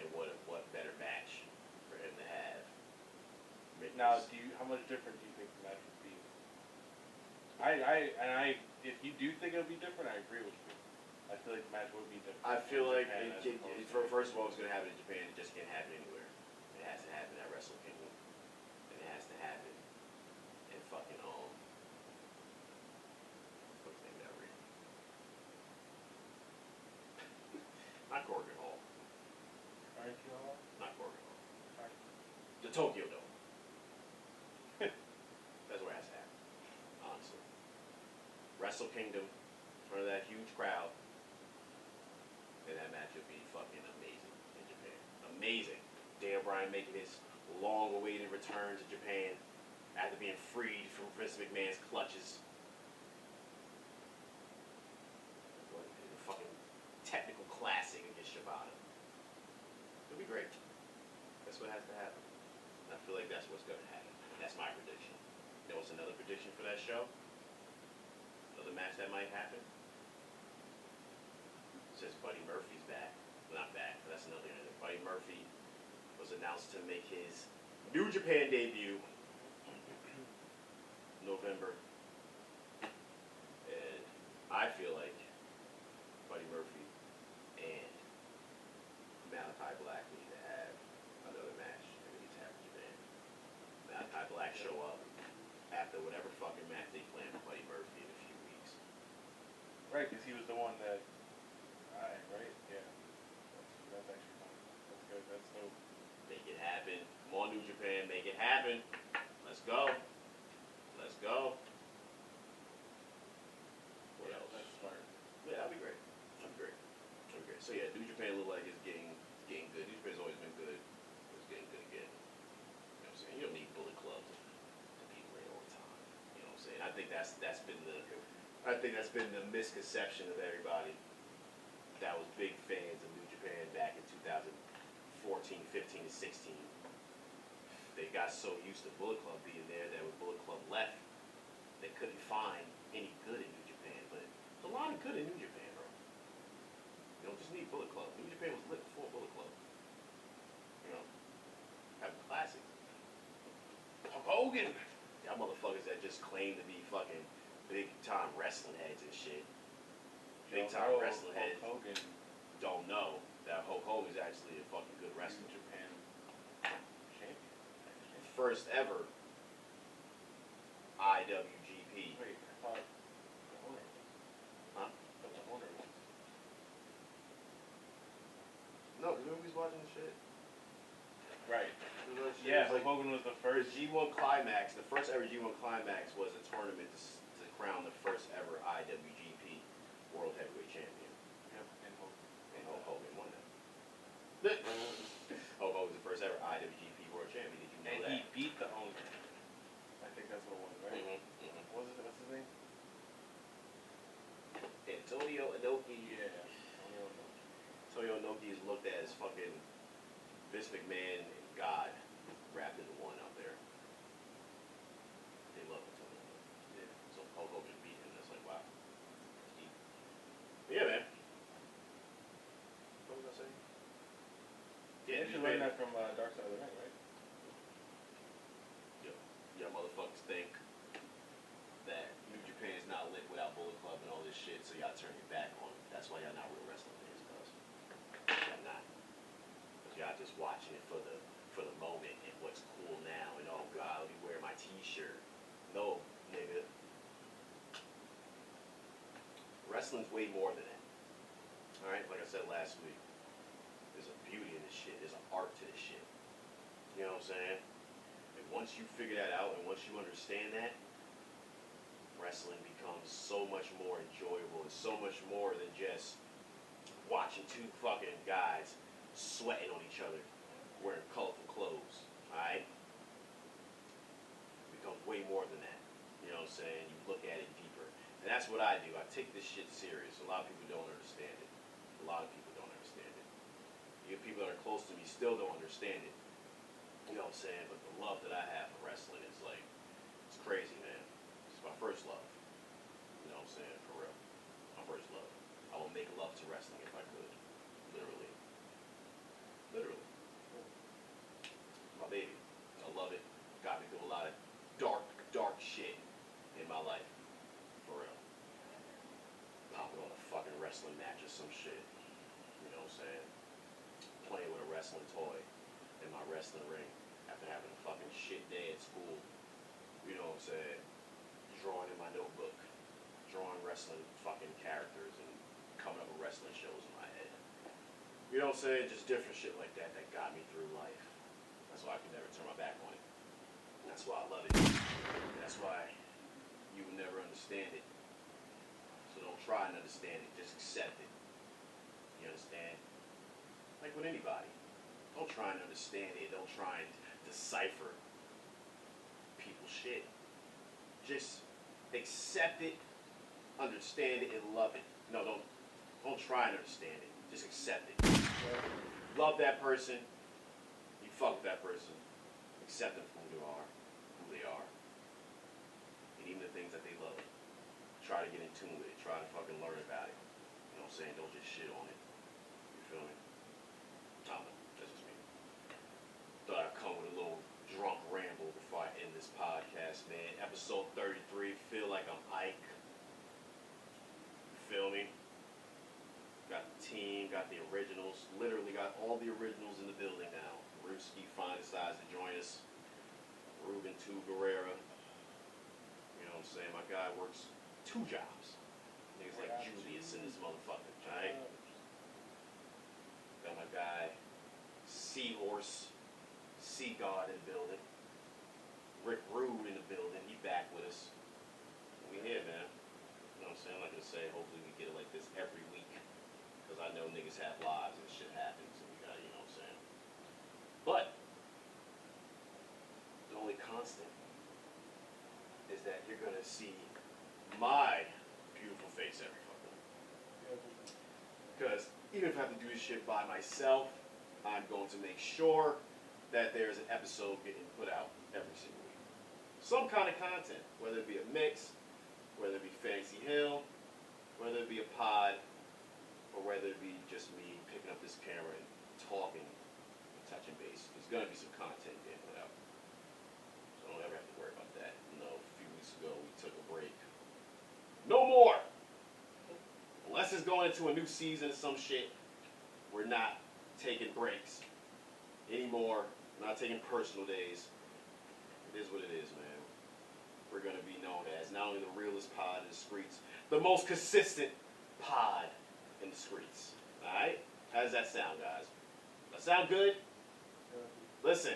And what better match for him to have? Now, how much different do you think the match would be? If you do think it'll be different, I agree with you. I feel like the match would be different. I feel like, Japan as opposed to- first of all, it's going to happen in Japan. It just can't happen anywhere. It has Wrestle Kingdom, and it has to happen. And fucking what's the name of that ring? Not Gorgon Hall. Not Gorgon Hall. The Tokyo Dome. That's where it has to happen. Honestly. Wrestle Kingdom, in front of that huge crowd. And that match would be fucking amazing in Japan. Amazing. Daniel Bryan making his long-awaited return to Japan after being freed from Vince McMahon's clutches. What a fucking technical classic against Shibata. It'll be great. That's what has to happen. And I feel like that's what's going to happen. That's my prediction. There was another prediction for that show. Another match that might happen. Says Buddy Murphy's back. Well, not back, but that's another thing. Buddy Murphy was announced to make his New Japan debut November. And I feel like Buddy Murphy and Malachi Black need to have another match in the Tap Japan. Malachi Black show up after whatever fucking match they plan for Buddy Murphy in a few weeks. Right, because he was the one that. Right? Yeah. That's actually fun. That's good. That's dope. Make it happen. Come on, New Japan. Make it happen. Let's go. Let's go. What else? That's smart. Yeah, that'd be great. That'd be great. That'd be great. So yeah, New Japan look like it's getting good. New Japan's always been good. It's getting good again. You know what I'm saying? You don't need Bullet Club to beat Ray all the time. You know what I'm saying? I think that's been the misconception of everybody that was big fans of New Japan back in 2014, 15, and 16. They got so used to Bullet Club being there that when Bullet Club left, they couldn't find any good in New Japan. But there's a lot of good in New Japan, bro. You don't just need Bullet Club. New Japan was lit before Bullet Club. You know, have classics. Hulk Hogan. Y'all motherfuckers that just claim to be fucking big time wrestling heads and shit. Big time wrestling heads don't know that Hulk Hogan is actually a fucking good wrestler. Japan champion. First ever IWGP. Wait, I thought the owner was. Huh? But the owner was. No, because nobody's watching the shit. Right. Yeah, Hulk Hogan was the first. G1 Climax, the first ever G1 Climax was a tournament to crown the first ever IWGP World Heavyweight Champion. Yep, and Hulk Hogan won that. Hulk Hogan was the first ever IWGP World Champion. Did you know and that? he beat the owner. I think that's what it was, right? What's his name? Antonio Inoki. Yeah. Antonio Inoki is looked at as fucking Vince McMahon and God wrapped into one out there. They love Antonio Inoki. Yeah. So Hulk Hogan beat him. That's like, wow. That's deep. But yeah, man. What was I saying? Yeah, you should learn that from Dark Side of the Ring, right? Y'all motherfuckers think that New Japan is not lit without Bullet Club and all this shit, so y'all turn your back on it. That's why y'all not real wrestling fans, cuz. Y'all not. Because y'all just watching it for the moment and what's cool now and oh god, let me wear my t-shirt. No, nigga. Wrestling's way more than that. Alright, like I said last week. There's a beauty in this shit. There's an art to this shit. You know what I'm saying? And once you figure that out and once you understand that, wrestling becomes so much more enjoyable and so much more than just watching two fucking guys sweating on each other wearing colorful clothes. Alright? It becomes way more than that. You know what I'm saying? You look at it deeper. And that's what I do. I take this shit serious. A lot of people don't understand it. A lot of people don't understand it. Even people that are close to me still don't understand it. You know what I'm saying? But the love that I have for wrestling is like, it's crazy, man. It's my first love. You know what I'm saying? For real. My first love. I will make love to wrestling if I could. Literally. Literally. My baby. I love it. Got me through a lot of dark shit in my life. For real. Popping on a fucking wrestling match or some shit. You know what I'm saying? Playing with a wrestling toy in my wrestling ring after having shit day at school. You know what I'm saying? Drawing in my notebook, drawing wrestling fucking characters and coming up with wrestling shows in my head. You know what I'm saying? Just different shit like that that got me through life. That's why I could never turn my back on it. And that's why I love it. And that's why you will never understand it. So don't try and understand it, just accept it. You understand? Like with anybody. Don't try and understand it. Don't try and decipher people's shit. Just accept it, understand it, and love it. No, don't try and understand it. Just accept it. Love that person. You fuck with that person. Accept them for who they are. And even the things that they love. Try to get in tune with it. Try to fucking learn about it. You know what I'm saying? Don't just shit on it. You feel me? I don't know. That's just me. Thought I'd come with a little drunk ramble before I end this podcast, man. Episode 33. Feel like I'm Ike. You feel me? Got the team, got the originals. Literally got all the originals in the building now. Ruski finally decides to join us. Ruben 2 Guerrera. You know what I'm saying? My guy works 2 jobs. Niggas like Julius in this motherfucker, right? Got my guy Seahorse, Seagod in the building. Rick Rude in the building. He back with us. We here, man. You know what I'm saying? I'm not gonna say hopefully we get it like this every week. Because I know niggas have lives and shit happens and we got, you know what I'm saying? But the only constant is that you're gonna see my beautiful face every fucking week. Because even if I have to do this shit by myself, I'm going to make sure that there's an episode getting put out every single week. Some kind of content, whether it be a mix, whether it be Fantasy Hill, whether it be a pod, or whether it be just me picking up this camera and talking and touching base. There's going to be some content getting put out. So don't ever have to worry about that. You know, a few weeks ago we took a break. No more! Unless it's going into a new season or some shit, we're not taking breaks anymore. We're not taking personal days. It is what it is, man. We're going to be known as not only the realest pod in the streets, the most consistent pod in the streets. Alright? How does that sound, guys? That sound good? Listen,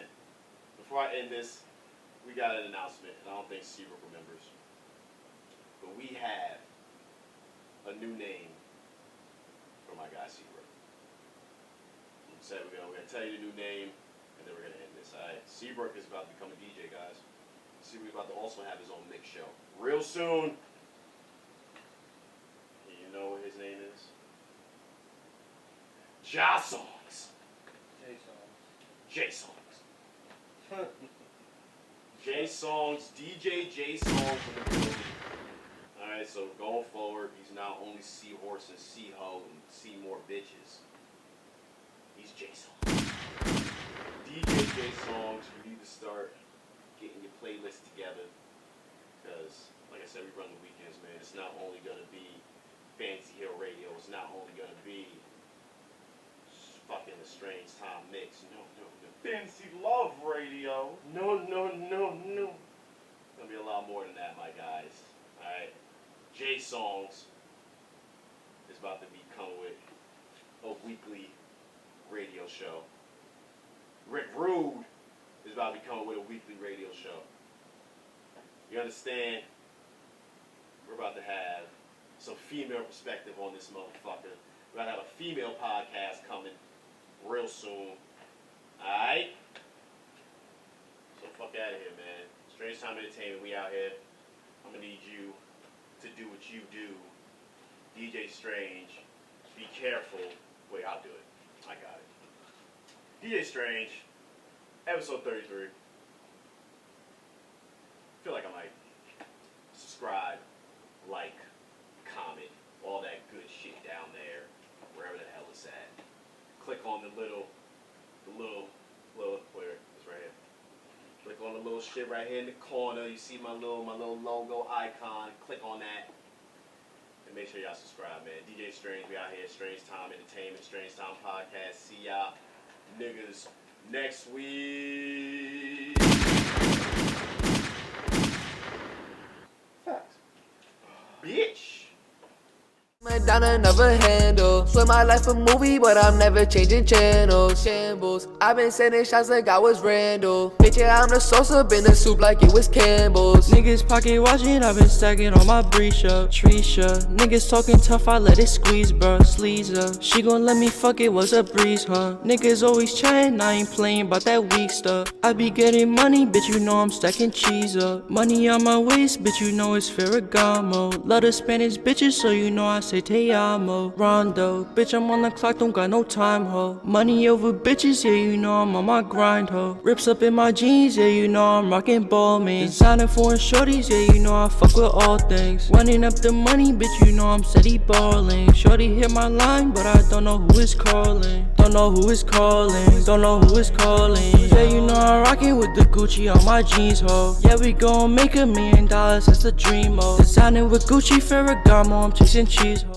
before I end this, we got an announcement, and I don't think Seabrook remembers. But we have a new name for my guy Seabrook. So we're gonna tell you the new name, and then we're gonna end this. Alright? Seabrook is about to become a DJ, guys. Seabrook is about to also have his own mix show. Real soon. You know what his name is? Ja Songs. J Songs. J Songs. DJ J Songs in the building. Alright, so going forward, he's not only Seahorse and Seaho and see more bitches. He's J Songs. DJ J Songs, you need to start getting your playlist together. Because, like I said, we run the weekends, man. It's not only going to be Fantasy Hill Radio. It's not only going to be fucking the Strange Time Mix. No. Fancy Love Radio. No. It's going to be a lot more than that, my guys. Alright? J Songs is about to be coming with a weekly radio show. Rick Rude is about to be coming with a weekly radio show. You understand? We're about to have some female perspective on this motherfucker. We're about to have a female podcast coming real soon. Alright? So fuck out of here, man. Strange Time Entertainment, we out here. I'm gonna need you to do what you do. DJ Strange, be careful. Wait, I'll do it. I got it. DJ Strange, episode 33. Feel like I might subscribe, like, comment, all that good shit down there, wherever the hell it's at. Click on the little, where, it's right here. Click on the little shit right here in the corner. You see my little logo icon. Click on that. And make sure y'all subscribe, man. DJ Strange, we out here. Strange Time Entertainment, Strange Time Podcast. See y'all niggas next week. Facts. Bitch. Down another handle. Swear my life a movie, but I'm never changing channels. Shambles. I've been sending shots like I was Randall. Bitch, yeah, I'm the sauce up in the soup like it was Campbell's. Niggas pocket watching, I've been stacking on my breacher. Trisha, niggas talking tough, I let it squeeze, bruh. Sleazer, she gon' let me fuck it, was a breeze, huh? Niggas always chatting, I ain't playing about that weak stuff. I be getting money, bitch, you know I'm stacking cheese up. Money on my waist, bitch, you know it's Ferragamo. Love the Spanish bitches, so you know I say te amo. Rondo, bitch, I'm on the clock, don't got no time, ho. Money over bitches, yeah, you know I'm on my grind, ho. Rips up in my jeans, yeah, you know I'm rocking ball, man. Designing foreign shorties, yeah, you know I fuck with all things. Running up the money, bitch, you know I'm steady balling. Shorty hit my line, but I don't know who is calling. Don't know who is calling, don't know who is calling. Yeah, you know I'm rocking with the Gucci on my jeans, ho. Yeah, we gon' make $1 million, that's the dream, ho. Designing with Gucci, Ferragamo, I'm chasing cheese, ho.